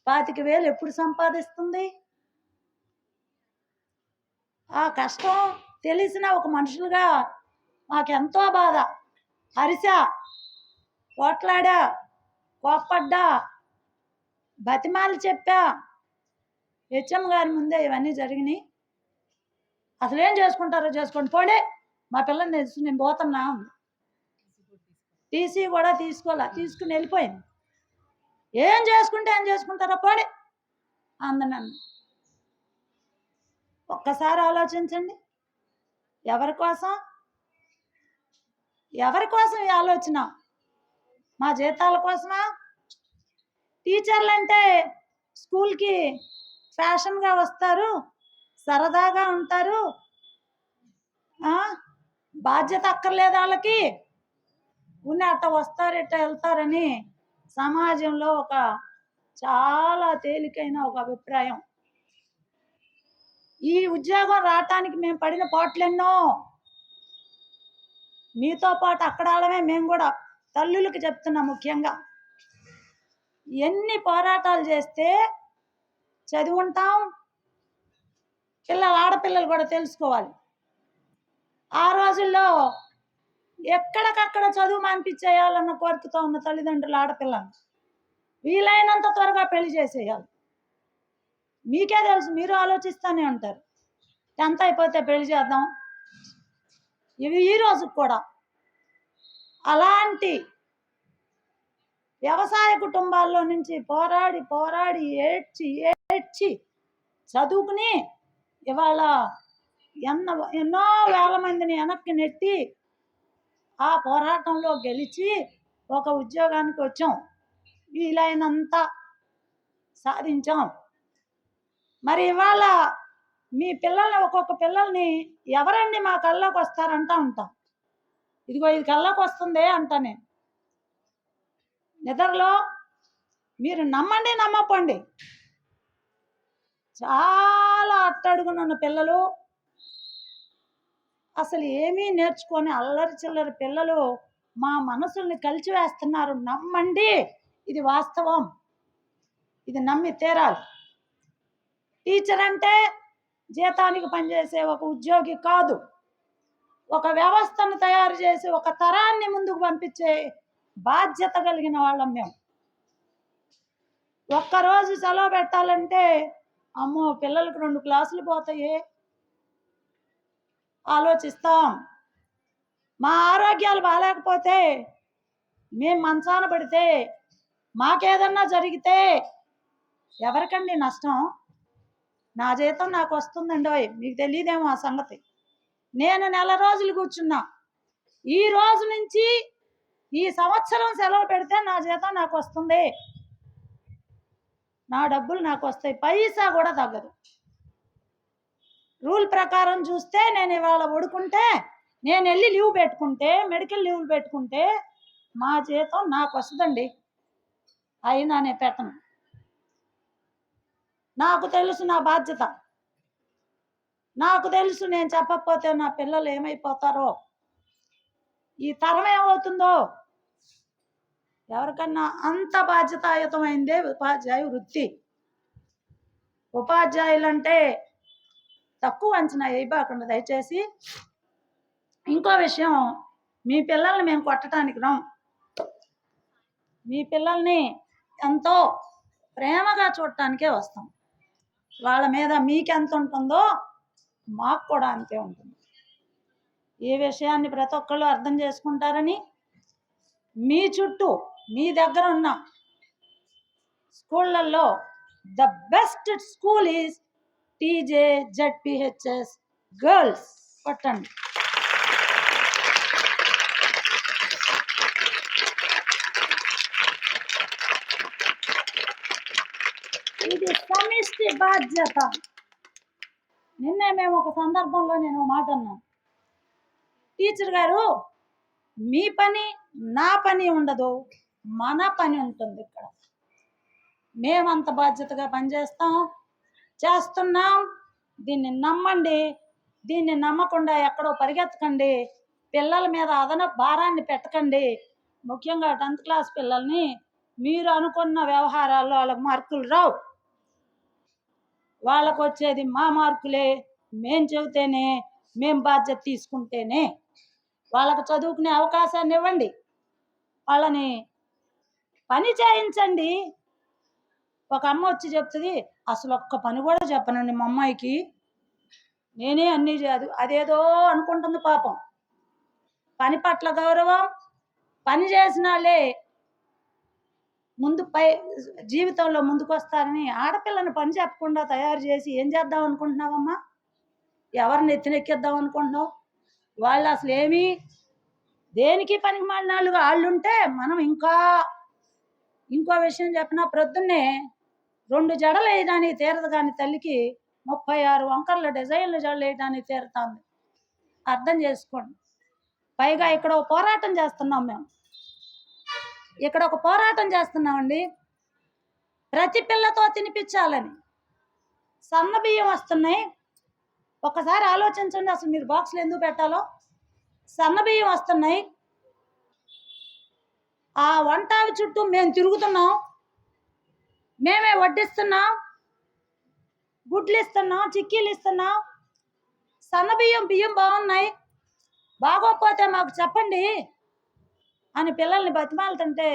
25,000 ఎప్పుడు సంపాదిస్తుంది? ఆ కష్టం తెలిసిన ఒక మనుషులుగా మాకెంతో బాధ. అరిసా, పోట్లాడా, కోప్పడ్డా, బతిమాలి చెప్పా. HM గారి ముందే ఇవన్నీ జరిగినాయి. అసలు ఏం చేసుకుంటారో చేసుకోండి, పోడే, మా పిల్లని తెలుసు, నేను పోతున్నా. టీసీ కూడా తీసుకుని వెళ్ళిపోయింది. ఏం చేసుకుంటారో పోడే అందనన్ను. ఒక్కసారి ఆలోచించండి, ఎవరి కోసం ఈ ఆలోచన? మా జీతాల కోసమా? టీచర్లు అంటే స్కూల్కి ఫ్యాషన్గా వస్తారు, సరదాగా ఉంటారు, బాధ్యత అక్కర్లేదు వాళ్ళకి, అట్ట వస్తారు ఇట్ట వెళ్తారని సమాజంలో ఒక చాలా తేలికైన ఒక అభిప్రాయం. ఈ ఉద్యోగం రావటానికి మేము పడిన పాటలెన్నో. మీతో పాటు అక్కడ వాళ్ళమే మేము కూడా తల్లులకి చెప్తున్నాం. ముఖ్యంగా ఎన్ని పోరాటాలు చేస్తే చదువుంటాం. ఆడపిల్లలు కూడా తెలుసుకోవాలి, ఆ రోజుల్లో ఎక్కడికక్కడ చదువు మానిపించేయాలన్న కోరికతో ఉన్న తల్లిదండ్రులు ఆడపిల్లలు వీలైనంత త్వరగా పెళ్లి చేసేయాలి. మీకే తెలుసు, మీరు ఆలోచిస్తూనే ఉంటారు, 10th అయిపోతే పెళ్లి చేద్దాం. ఈ రోజుకి కూడా అలాంటి వ్యవసాయ కుటుంబాల్లో నుంచి పోరాడి ఏడ్చి చదువుకుని ఇవాళ ఎన్నో వేల మందిని వెనక్కి నెట్టి ఆ పోరాటంలో గెలిచి ఒక ఉద్యోగానికి వచ్చాం, వీలైనంత సాధించాం. మరి ఇవాళ మీ పిల్లల్ని, ఒక్కొక్క పిల్లల్ని ఎవరండి మా కళ్ళలోకి వస్తారంటా ఉంటాం. ఇదిగో ఇది కళ్ళకు వస్తుంది అంట. నేను నిద్రలో మీరు నమ్మండి నమ్మకండి, చాలా అట్టడుగునున్న పిల్లలు అసలు ఏమీ నేర్చుకొని అల్లరి చిల్లరి పిల్లలు మా మనసుల్ని కలిచివేస్తున్నారు. నమ్మండి, ఇది వాస్తవం, ఇది నమ్మి తీరాలి. టీచర్ అంటే జీతానికి పనిచేసే ఒక ఉద్యోగి కాదు, ఒక వ్యవస్థను తయారు చేసి ఒక తరాన్ని ముందుకు పంపించే బాధ్యత కలిగిన వాళ్ళం మేము. ఒక్కరోజు సెలవు పెట్టాలంటే అమ్మో పిల్లలకు 2 క్లాసులు పోతాయి ఆలోచిస్తాం. మా ఆరోగ్యాలు బాగాలేకపోతే, మేము మంచాన పడితే, మాకేదన్నా జరిగితే ఎవరికండి నష్టం? నా జీతం నాకు వస్తుందండి, మీకు తెలియదేమో ఆ సంగతి. నేను నెల రోజులు కూర్చున్నా, ఈ రోజు నుంచి ఈ సంవత్సరం సెలవు పెడితే నా జీతం నాకు వస్తుంది, నా డబ్బులు నాకు వస్తాయి, పైసా కూడా తగ్గదు. రూల్ ప్రకారం చూస్తే నేను ఇవాళ పడుకుంటే, నేను వెళ్ళి లీవ్ పెట్టుకుంటే, మెడికల్ లీవ్లు పెట్టుకుంటే మా జీతం నాకు వస్తుందండి, అయినా నేను పెట్టను. నాకు తెలుసు నా బాధ్యత, నాకు తెలుసు నేను చెప్పకపోతే నా పిల్లలు ఏమైపోతారో, ఈ తరం ఏమవుతుందో. ఎవరికన్నా అంత బాధ్యతాయుతమైందే ఉపాధ్యాయ వృత్తి. ఉపాధ్యాయులంటే తక్కువ అంచనా వేయబాకండి దయచేసి. ఇంకో విషయం, మీ పిల్లల్ని మేము కొట్టడానికి రాం, మీ పిల్లల్ని ఎంతో ప్రేమగా చూడటానికే వస్తాం. వాళ్ళ మీద మీకెంత ఉంటుందో మాకు కూడా అంతే ఉంటుంది. ఈ విషయాన్ని ప్రతి ఒక్కళ్ళు అర్థం చేసుకుంటారని, మీ చుట్టూ మీ దగ్గర ఉన్న స్కూళ్ళల్లో the best school is TJ ZPHS girls కొట్టండి. ఇది సమిష్టి బాధ్యత. నిన్నే మేము ఒక సందర్భంలో నేను మాట అన్నాను, టీచర్ గారు మీ పని నా పని ఉండదు, మన పని ఉంటుంది ఇక్కడ. మేమంత బాధ్యతగా పనిచేస్తాం, చేస్తున్నాం. దీన్ని నమ్మండి, దీన్ని నమ్మకుండా ఎక్కడో పరిగెత్తకండి, పిల్లల మీద అదనపు భారాన్ని పెట్టకండి. ముఖ్యంగా 10th క్లాస్ పిల్లల్ని మీరు అనుకున్న వ్యవహారాల్లో వాళ్ళకి మార్కులు రావు, వాళ్ళకు వచ్చేది మా మార్కులే. మేం చెబితేనే, మేం బాధ్యత తీసుకుంటేనే వాళ్ళకు చదువుకునే అవకాశాన్ని ఇవ్వండి, వాళ్ళని పని చేయించండి. ఒక అమ్మ వచ్చి చెప్తుంది, అసలు ఒక్క పని కూడా చెప్పనండి మా అమ్మాయికి, నేనే అన్నీ చేయదు, అదేదో అనుకుంటుంది పాపం. పని పట్ల గౌరవం, పని చేసిన వాళ్ళే ముందు జీవితంలో ముందుకు వస్తారని ఆడపిల్లని పని చెప్పకుండా తయారు చేసి ఏం చేద్దాం అనుకుంటున్నావమ్మా? ఎవరిని ఎత్తినెక్కిద్దాం అనుకుంటున్నావు? వాళ్ళు అసలు ఏమీ దేనికి పనికి మాలిన వాళ్ళు ఉంటే మనం ఇంకో విషయం చెప్పినా, ప్రొద్దున్నే 2 జడలు వేయడానికి తీరదు కానీ తల్లికి 36 వంకర్ల డిజైన్లు జడలు వేయడానికి తీరుతుంది. అర్థం చేసుకోండి. పైగా ఇక్కడ ఒక పోరాటం చేస్తున్నాం మేము, ఇక్కడ ఒక పోరాటం చేస్తున్నామండి, ప్రతి పిల్లతో తినిపించాలని. సన్న బియ్యం వస్తున్నాయి, ఒకసారి ఆలోచించండి అసలు మీరు బాక్సులు ఎందుకు పెట్టాలో. సన్న బియ్యం వస్తున్నాయి, ఆ వంటావి చుట్టూ మేము తిరుగుతున్నాం, మేమే వడ్డిస్తున్నాం, గుడ్లు ఇస్తున్నాం, చిక్కీలు ఇస్తున్నాం. సన్న బియ్యం బాగున్నాయి, బాగోకపోతే మాకు చెప్పండి అని పిల్లల్ని బతిమాలుతుంటే,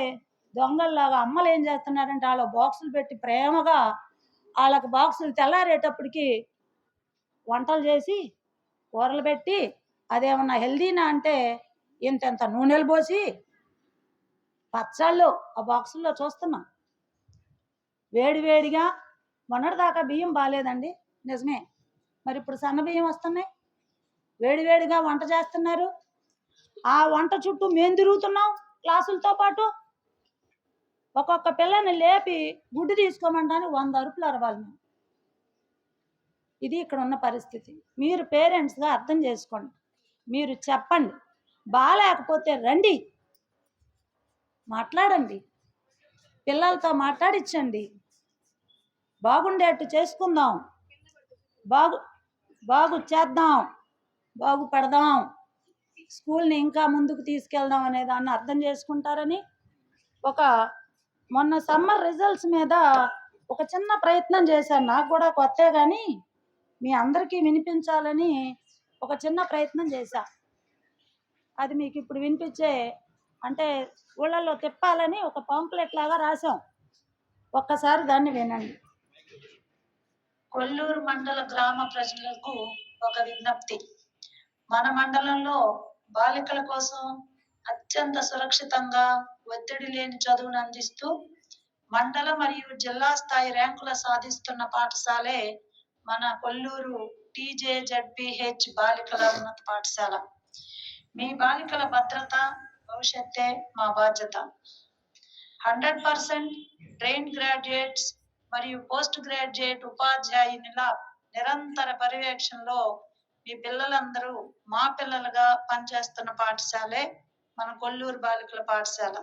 దొంగల్లాగా అమ్మలు ఏం చేస్తున్నారంటే వాళ్ళ బాక్సులు పెట్టి ప్రేమగా వాళ్ళకి బాక్సులు తెల్లారేటప్పటికి వంటలు చేసి కూరలు పెట్టి, అదేమన్నా హెల్దీనా అంటే ఇంత నూనెలు పోసి పచ్చళ్ళు ఆ బాక్సుల్లో చూస్తున్నాం. వేడివేడిగా, మొన్నటిదాకా బియ్యం బాగాలేదండి, నిజమే, మరి ఇప్పుడు సన్న బియ్యం వస్తున్నాయి, వేడివేడిగా వంట చేస్తున్నారు. ఆ వంట చుట్టూ మేము తిరుగుతున్నాం క్లాసులతో పాటు. ఒక్కొక్క పిల్లని లేపి గుడ్డు తీసుకోమంటానికి 100 అరుపులు అరవాలి మేము. ఇది ఇక్కడ ఉన్న పరిస్థితి. మీరు పేరెంట్స్గా అర్థం చేసుకోండి, మీరు చెప్పండి, బాగాలేకపోతే రండి, మాట్లాడండి, పిల్లలతో మాట్లాడించండి, బాగుండేట్టు చేసుకుందాం, బాగు చేద్దాం, బాగుపడదాం, స్కూల్ని ఇంకా ముందుకు తీసుకెళ్దాం అనే దాన్ని అర్థం చేసుకుంటారని మొన్న సమ్మర్ రిజల్ట్స్ మీద ఒక చిన్న ప్రయత్నం చేశాను. నాకు కూడా కొత్తే కానీ మీ అందరికీ వినిపించాలని ఒక చిన్న ప్రయత్నం చేశా. అది మీకు ఇప్పుడు వినిపించే అంటే ఊళ్ళల్లో తిప్పాలని ఒక పాంప్లెట్ లాగా రాసాం. ఒక్కసారి దాన్ని వినండి. కొల్లూరు మండల గ్రామ ప్రజలకు ఒక విజ్ఞప్తి. మన మండలంలో బాలికల కోసం అత్యంత సురక్షితంగా ఒత్తిడి లేని చదువును అందిస్తూ మండల మరియు జిల్లా స్థాయి ర్యాంకుల సాధిస్తున్న పాఠశాలే మన కొల్లూరు TJZPH బాలికల ఉన్నత పాఠశాల. మీ బాలికల భద్రత, భవిష్యత్తే మా బాధ్యత. 100% ట్రైన్ గ్రాడ్యుయేట్స్ మరియు పోస్ట్ గ్రాడ్యుయేట్ ఉపాధ్యాయునిల నిరంతర పర్యవేక్షణలో మీ పిల్లలందరూ మా పిల్లలుగా పనిచేస్తున్న పాఠశాలే మన కొల్లూరు బాలికల పాఠశాల.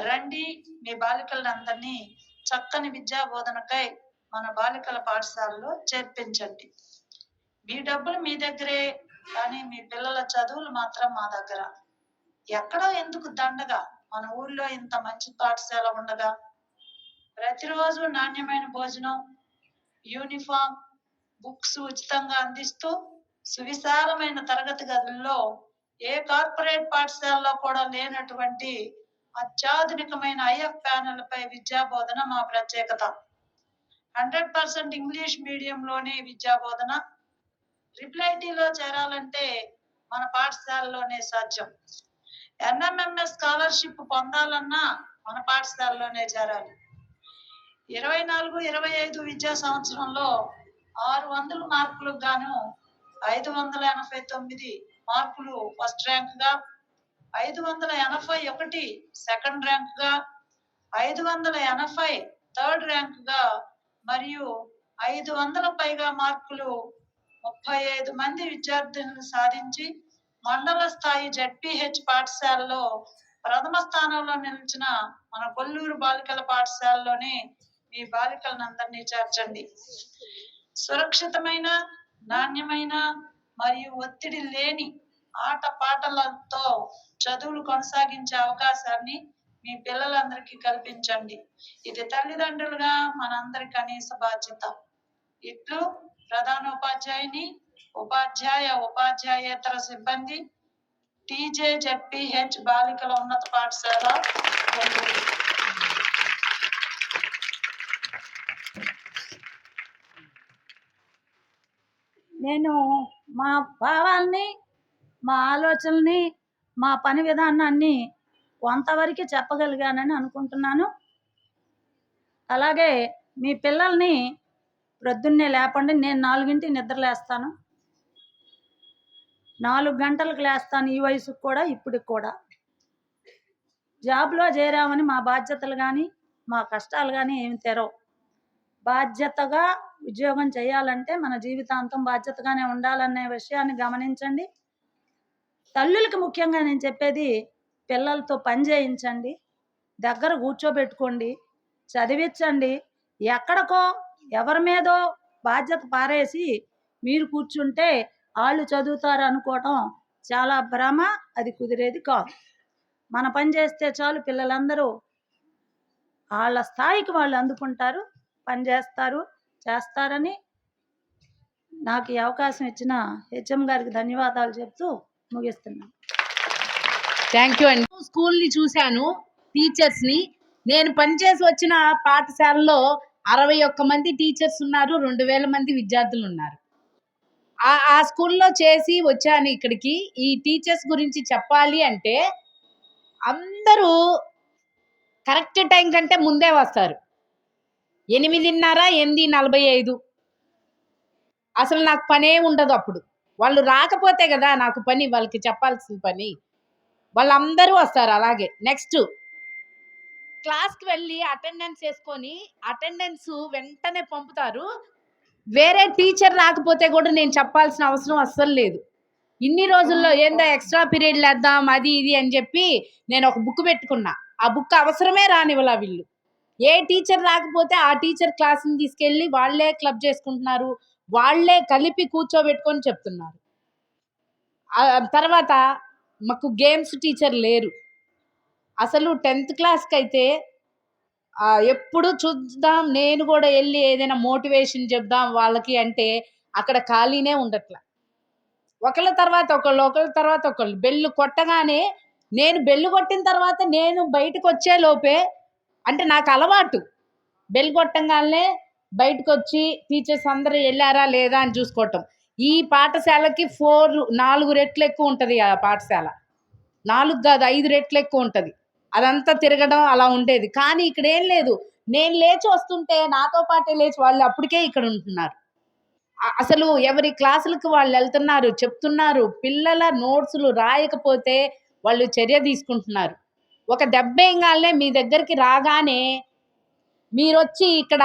రండి, మీ బాలికలందరినీ చక్కని విద్యా బోధనకై మన బాలికల పాఠశాలలో చేర్పించండి. మీ డబ్బులు మీ దగ్గరే, కానీ మీ పిల్లల చదువులు మాత్రం మా దగ్గర. ఎక్కడో ఎందుకు దండగా, మన ఊళ్ళో ఇంత మంచి పాఠశాల ఉండగా. ప్రతిరోజు నాణ్యమైన భోజనం, యూనిఫామ్, బుక్స్ ఉచితంగా అందిస్తూ సువిశాలమైన తరగతి గదుల్లో ఏ కార్పొరేట్ పాఠశాలలో కూడా లేనటువంటి అత్యాధునికమైన IF ప్యానెల్ పై విద్యా బోధన మా ప్రత్యేకత. 100% ఇంగ్లీష్ మీడియంలోనే విద్యా బోధన. ట్రిపుల్ చేరాలంటే మన పాఠశాలలోనే సాధ్యం. NMMS స్కాలర్షిప్ పొందాలన్నా మన పాఠశాలలోనే చేరాలి. 24-25 విద్యా సంవత్సరంలో 600 మార్కులకు గాను 589 మార్కులు ఫస్ట్ ర్యాంక్ గా, 581 సెకండ్ ర్యాంక్ గా, 580 థర్డ్ ర్యాంక్ గా మరియు 500 పైగా మార్కులు 35 మంది విద్యార్థులను సాధించి మండల స్థాయి ZPH పాఠశాలలో ప్రథమ స్థానంలో నిలిచిన మన కొల్లూరు బాలికల పాఠశాలలోనే మీ బాలికలందరినీ చేర్చండి. సురక్షితమైన, నాణ్యమైన మరియు ఒత్తిడి లేని ఆట పాటలతో చదువులు కొనసాగించే అవకాశాన్ని మీ పిల్లలందరికీ కల్పించండి. ఇది తల్లిదండ్రులుగా మనందరి కనీస బాధ్యత. ఇట్లు ప్రధానోపాధ్యాయుని, ఉపాధ్యాయేతర సిబ్బంది, TJZPH బాలికల ఉన్నత పాఠశాల కొల్లూరు. నేను మా భావాల్ని, మా ఆలోచనల్ని, మా పని విధానాన్ని కొంతవరకు చెప్పగలిగానని అనుకుంటున్నాను. అలాగే మీ పిల్లల్ని ప్రొద్దున్నే లేపండి. నేను 4ంటికి నిద్రలేస్తాను, 4 గంటలకు లేస్తాను. ఈ వయసుకు కూడా, ఇప్పటికి కూడా. జాబ్లో చేరామని మా బాధ్యతలు కానీ మా కష్టాలు కానీ ఏమి తెరవు. బాధ్యతగా ఉద్యోగం చేయాలంటే మన జీవితాంతం బాధ్యతగానే ఉండాలనే విషయాన్ని గమనించండి. తల్లులకి ముఖ్యంగా నేను చెప్పేది, పిల్లలతో పని చేయించండి, దగ్గర కూర్చోబెట్టుకోండి, చదివించండి. ఎక్కడికో ఎవరి మీదో బాధ్యత పారేసి మీరు కూర్చుంటే వాళ్ళు చదువుతారు అనుకోవటం చాలా భ్రమ. అది కుదిరేది కాదు. మన పని చేస్తే చాలు, పిల్లలందరూ వాళ్ళ స్థాయికి వాళ్ళు అందుకుంటారు, పని చేస్తారని నాకు ఈ అవకాశం ఇచ్చిన HM గారికి ధన్యవాదాలు చెప్తూ ముగిస్తున్నాను. థ్యాంక్ యూ అండి. స్కూల్ని చూశాను, టీచర్స్ని. నేను పనిచేసి వచ్చిన పాఠశాలలో 61 మంది టీచర్స్ ఉన్నారు, 2000 మంది విద్యార్థులు ఉన్నారు. ఆ స్కూల్లో చేసి వచ్చాను ఇక్కడికి. ఈ టీచర్స్ గురించి చెప్పాలి అంటే అందరూ కరెక్ట్ టైం కంటే ముందే వస్తారు. 8:30, 8:45. అసలు నాకు పనే ఉండదు అప్పుడు. వాళ్ళు రాకపోతే కదా నాకు పని, వాళ్ళకి చెప్పాల్సిన పని. వాళ్ళందరూ వస్తారు. అలాగే నెక్స్ట్ క్లాస్కి వెళ్ళి అటెండెన్స్ వేసుకొని అటెండెన్స్ వెంటనే పంపుతారు. వేరే టీచర్ రాకపోతే కూడా నేను చెప్పాల్సిన అవసరం అస్సలు లేదు. ఇన్ని రోజుల్లో ఏందో ఎక్స్ట్రా పీరియడ్లు వేద్దాం అది ఇది అని చెప్పి నేను ఒక బుక్ పెట్టుకున్నా. ఆ బుక్ అవసరమే రానివ్వలా వీళ్ళు. ఏ టీచర్ రాకపోతే ఆ టీచర్ క్లాస్ని తీసుకెళ్ళి వాళ్ళే క్లబ్ చేసుకుంటున్నారు, వాళ్ళే కలిపి కూర్చోబెట్టుకొని చెప్తున్నారు. తర్వాత మాకు గేమ్స్ టీచర్ లేరు. అసలు 10th క్లాస్కి అయితే ఎప్పుడు చూద్దాం నేను కూడా వెళ్ళి ఏదైనా మోటివేషన్ చెప్దాం వాళ్ళకి అంటే అక్కడ ఖాళీనే ఉండట్లా. ఒకళ్ళ తర్వాత ఒకళ్ళు బెల్లు కొట్టగానే నేను బెల్లు కొట్టిన తర్వాత నేను బయటకు వచ్చే లోపే, అంటే నాకు అలవాటు బెల్ కొట్టంగానే బయటకు వచ్చి టీచర్స్ అందరూ వెళ్ళారా లేదా అని చూసుకోవటం. ఈ పాఠశాలకి 4 రెట్లు ఎక్కువ ఉంటుంది. ఆ పాఠశాల 4 కాదు 5 రెట్లు ఎక్కువ ఉంటుంది. అదంతా తిరగడం అలా ఉండేది. కానీ ఇక్కడ ఏం లేదు. నేను లేచి వస్తుంటే నాతో పాటే లేచి వాళ్ళు అప్పటికే ఇక్కడ ఉంటున్నారు. అసలు ఎవరి క్లాసులకు వాళ్ళు వెళ్తున్నారు, చెప్తున్నారు. పిల్లల నోట్స్లు రాయకపోతే వాళ్ళు చర్య తీసుకుంటున్నారు. ఒక దెబ్బేయంగానే మీ దగ్గరికి రాగానే మీరు వచ్చి ఇక్కడ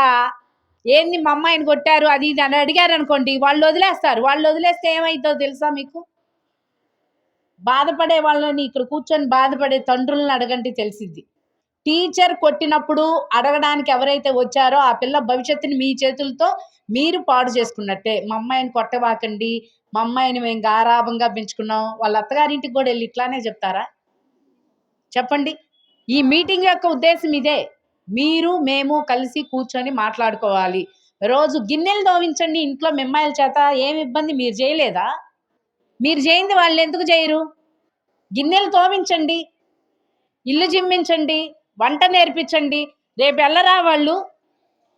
ఏంది మా అమ్మాయిని కొట్టారు అది ఇది అని అడిగారు అనుకోండి, వాళ్ళు వదిలేస్తారు. వాళ్ళు వదిలేస్తే ఏమవుతుందో తెలుసా మీకు? బాధపడే వాళ్ళని ఇక్కడ కూర్చొని బాధపడే తండ్రులను అడగండి తెలిసిద్ది. టీచర్ కొట్టినప్పుడు అడగడానికి ఎవరైతే వచ్చారో ఆ పిల్ల భవిష్యత్తుని మీ చేతులతో మీరు పాడు చేసుకున్నట్టే. మా అమ్మాయిని కొట్టవాకండి, మా అమ్మాయిని మేము గారాభంగా పెంచుకున్నాం, వాళ్ళ అత్తగారింటికి కూడా వెళ్ళి ఇట్లానే చెప్తారా? చెప్పండి. ఈ మీటింగ్ యొక్క ఉద్దేశం ఇదే. మీరు మేము కలిసి కూర్చొని మాట్లాడుకోవాలి. రోజు గిన్నెలు తోమించండి ఇంట్లో మిమ్మాయిల చేత. ఏమి ఇబ్బంది? మీరు చేయలేదా? మీరు చేయింది వాళ్ళు ఎందుకు చేయరు? గిన్నెలు తోమించండి, ఇల్లు జిమ్మించండి, వంట నేర్పించండి. రేపు వెళ్ళరా వాళ్ళు?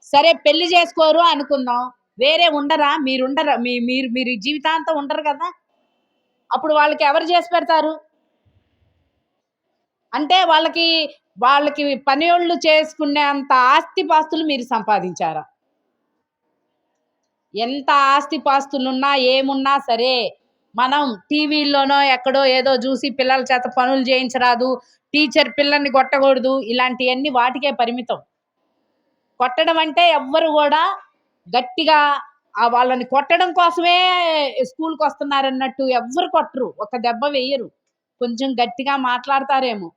సరే పెళ్లి చేసుకోరు అనుకుందాం, వేరే ఉండరా? మీరుండరా? మీరు జీవితాంతం ఉండరు కదా. అప్పుడు వాళ్ళకి ఎవరు చేసి పెడతారు? అంటే వాళ్ళకి పనియోళ్ళు చేసుకునే అంత ఆస్తిపాస్తులు మీరు సంపాదించారా? ఎంత ఆస్తిపాస్తులున్నా ఏమున్నా సరే మనం టీవీల్లోనో ఎక్కడో ఏదో చూసి పిల్లల చేత పనులు చేయించరాదు, టీచర్ పిల్లల్ని కొట్టకూడదు, ఇలాంటివన్నీ వాటికే పరిమితం. కొట్టడం అంటే ఎవ్వరు కూడా గట్టిగా వాళ్ళని కొట్టడం కోసమే స్కూల్కి వస్తున్నారన్నట్టు ఎవ్వరు కొట్టరు, ఒక దెబ్బ వేయరు. కొంచెం గట్టిగా మాట్లాడతారేమో.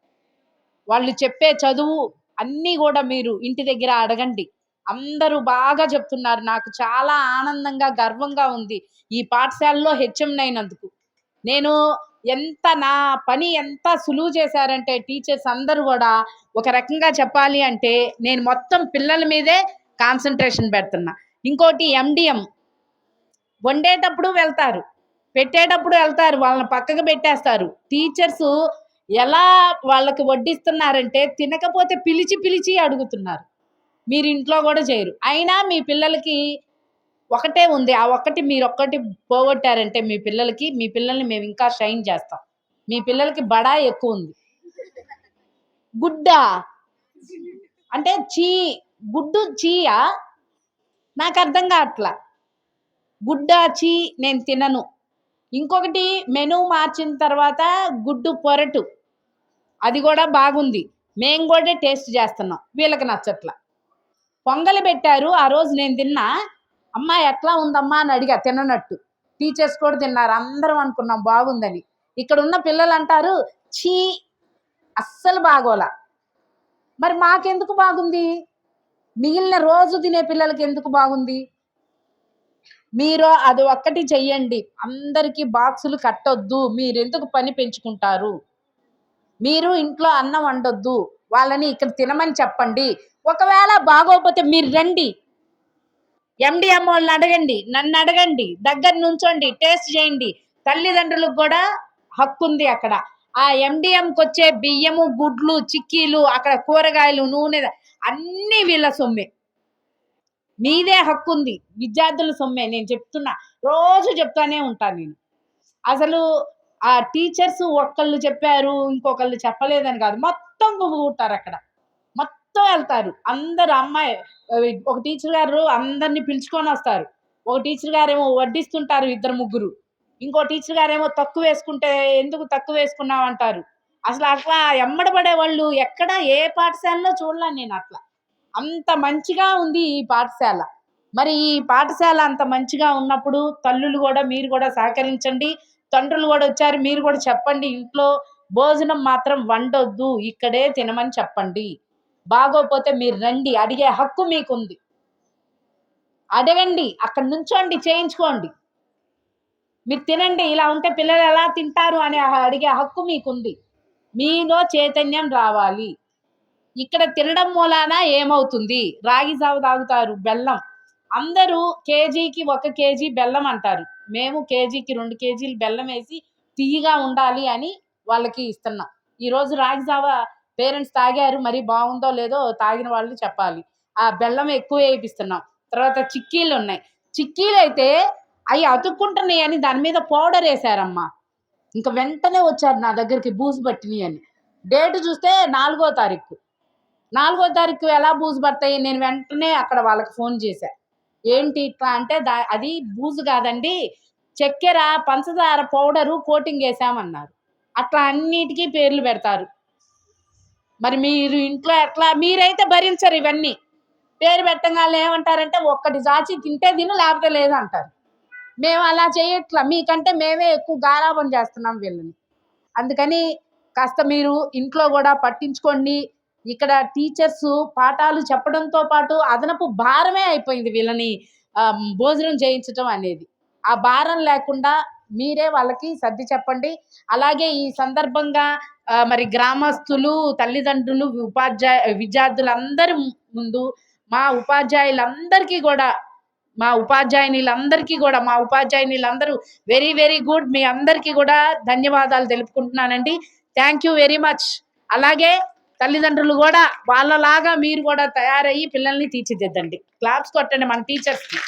వాళ్ళు చెప్పే చదువు అన్నీ కూడా మీరు ఇంటి దగ్గర అడగండి. అందరూ బాగా చెప్తున్నారు. నాకు చాలా ఆనందంగా గర్వంగా ఉంది ఈ పాఠశాలలో హెచ్ఎం అయినందుకు. నేను నా పని ఎంత సులువు చేశారంటే టీచర్స్ అందరూ కూడా ఒక రకంగా చెప్పాలి అంటే నేను మొత్తం పిల్లల మీదే కాన్సన్ట్రేషన్ పెడుతున్నా. ఇంకోటి ఎండిఎం వండేటప్పుడు వెళ్తారు, పెట్టేటప్పుడు వెళ్తారు, వాళ్ళని పక్కకు పెట్టేస్తారు. టీచర్స్ ఎలా వాళ్ళకి వడ్డిస్తున్నారంటే తినకపోతే పిలిచి అడుగుతున్నారు. మీరు ఇంట్లో కూడా చేయరు. అయినా మీ పిల్లలకి ఒకటే ఉంది, ఆ ఒక్కటి మీరు ఒక్కటి పోగొట్టారంటే మీ పిల్లల్ని మేము ఇంకా షైన్ చేస్తాం. మీ పిల్లలకి బడా ఎక్కువ ఉంది. గుడ్డా అంటే గుడ్డు చీయా? నాకు అర్థం కావట్లా. గుడ్డా చీ నేను తినను. ఇంకొకటి మెనూ మార్చిన తర్వాత గుడ్డు పొరటు, అది కూడా బాగుంది, మేము కూడా టేస్ట్ చేస్తున్నాం, వీళ్ళకి నచ్చట్లా. పొంగలి పెట్టారు, ఆ రోజు నేను తిన్నా. అమ్మా ఎట్లా ఉందమ్మా అని అడిగా తిననట్టు. టీచర్స్ కూడా తిన్నారు, అందరం అనుకున్నాం బాగుందని. ఇక్కడ ఉన్న పిల్లలు అంటారు చీ అస్సలు బాగోలా. మరి మాకెందుకు బాగుంది? మిగిలిన రోజు తినే పిల్లలకి ఎందుకు బాగుంది? మీరు అది ఒక్కటి చెయ్యండి. అందరికీ బాక్సులు కట్టొద్దు. మీరెందుకు పని పెంచుకుంటారు? మీరు ఇంట్లో అన్నం వండొద్దు, వాళ్ళని ఇక్కడ తినమని చెప్పండి. ఒకవేళ బాగోకపోతే మీరు రండి, ఎండిఎం వాళ్ళని అడగండి, నన్ను అడగండి, దగ్గర నుంచోండి, టేస్ట్ చేయండి. తల్లిదండ్రులకు కూడా హక్కు ఉంది అక్కడ. ఆ ఎండిఎంకి వచ్చే బియ్యము, గుడ్లు, చిక్కీలు, అక్కడ కూరగాయలు, నూనె అన్నీ వీళ్ళ సొమ్మే. మీదే హక్కు ఉంది, విద్యార్థుల సొమ్మే. నేను చెప్తున్నా, రోజు చెప్తానే ఉంటాను నేను. అసలు ఆ టీచర్స్ ఒక్కళ్ళు చెప్పారు ఇంకొకళ్ళు చెప్పలేదని కాదు, మొత్తం గుమ్ముకుంటారు అక్కడ, మొత్తం వెళ్తారు అందరు. అమ్మాయి ఒక టీచర్ గారు అందరినీ పిలుచుకొని వస్తారు. ఒక టీచర్ గారేమో వడ్డిస్తుంటారు 2-3. ఇంకో టీచర్ గారేమో తక్కువ వేసుకుంటే ఎందుకు తక్కువ వేసుకున్నావు అంటారు. అసలు అట్లా ఎమ్మడబడే వాళ్ళు ఎక్కడ ఏ పాఠశాలలో చూడలే నేను. అట్లా అంత మంచిగా ఉంది ఈ పాఠశాల. మరి ఈ పాఠశాల అంత మంచిగా ఉన్నప్పుడు తల్లులు కూడా మీరు కూడా సహకరించండి. తండ్రులు కూడా వచ్చారు, మీరు కూడా చెప్పండి, ఇంట్లో భోజనం మాత్రం వండొద్దు, ఇక్కడే తినమని చెప్పండి. బాగోపోతే మీరు రండి, అడిగే హక్కు మీకుంది. అడగండి, అక్కడ నుంచోండి, చేయించుకోండి. మీరు తినండి, ఇలా ఉంటే పిల్లలు ఎలా తింటారు అని అడిగే హక్కు మీకుంది. మీలో చైతన్యం రావాలి. ఇక్కడ తినడం మూలాన ఏమవుతుంది? రాగి జావ తాగుతారు, బెల్లం. అందరూ కేజీకి 1 కేజీ బెల్లం అంటారు. మేము కేజీకి 2 కేజీలు బెల్లం వేసి తీయగా ఉండాలి అని వాళ్ళకి ఇస్తున్నాం. ఈరోజు రాగి జావ పేరెంట్స్ తాగారు, మరి బాగుందో లేదో తాగిన వాళ్ళు చెప్పాలి. ఆ బెల్లం ఎక్కువ వేయిస్తున్నాం. తర్వాత చిక్కీలు ఉన్నాయి. చిక్కీలు అయితే అవి అతుక్కుంటున్నాయి అని దాని మీద పౌడర్ వేసారమ్మా. ఇంకా వెంటనే వచ్చారు నా దగ్గరికి, బూజు పట్టినాయి అని. డేట్ చూస్తే 4వ తారీఖు. 4వ తారీఖు ఎలా బూజు పడతాయి? నేను వెంటనే అక్కడ వాళ్ళకి ఫోన్ చేశా. ఏంటి ఇట్లా అంటే, అది బూజు కాదండి, చక్కెర పంచదార పౌడరు కోటింగ్ వేసామన్నారు. అట్లా అన్నిటికీ పేర్లు పెడతారు. మరి మీరు ఇంట్లో ఎట్లా? మీరైతే భరించరు ఇవన్నీ. పేరు పెట్టగానే ఏమంటారంటే, ఒక్కటి చాచి తింటే తిను, లేకపోతే లేదు అంటారు. మేము అలా చేయట్లా, మీకంటే మేమే ఎక్కువ గారాబం చేస్తున్నాం వీళ్ళని. అందుకని కాస్త మీరు ఇంట్లో కూడా పట్టించుకోండి. ఇక్కడ టీచర్స్ పాఠాలు చెప్పడంతో పాటు అదనపు భారమే అయిపోయింది వీళ్ళని భోజనం చేయించడం అనేది. ఆ భారం లేకుండా మీరే వాళ్ళకి సర్ది చెప్పండి. అలాగే ఈ సందర్భంగా మరి గ్రామస్తులు, తల్లిదండ్రులు, విద్యార్థులందరి ముందు మా ఉపాధ్యాయులందరికీ కూడా, మా ఉపాధ్యాయునిలందరూ వెరీ వెరీ గుడ్. మీ అందరికీ కూడా ధన్యవాదాలు తెలుపుకుంటున్నానండి. Thank you very much. అలాగే తల్లిదండ్రులు కూడా వాళ్ళలాగా మీరు కూడా తయారయ్యి పిల్లల్ని తీర్చిదిద్దండి. క్లాప్స్ కొట్టండి మన టీచర్స్కి.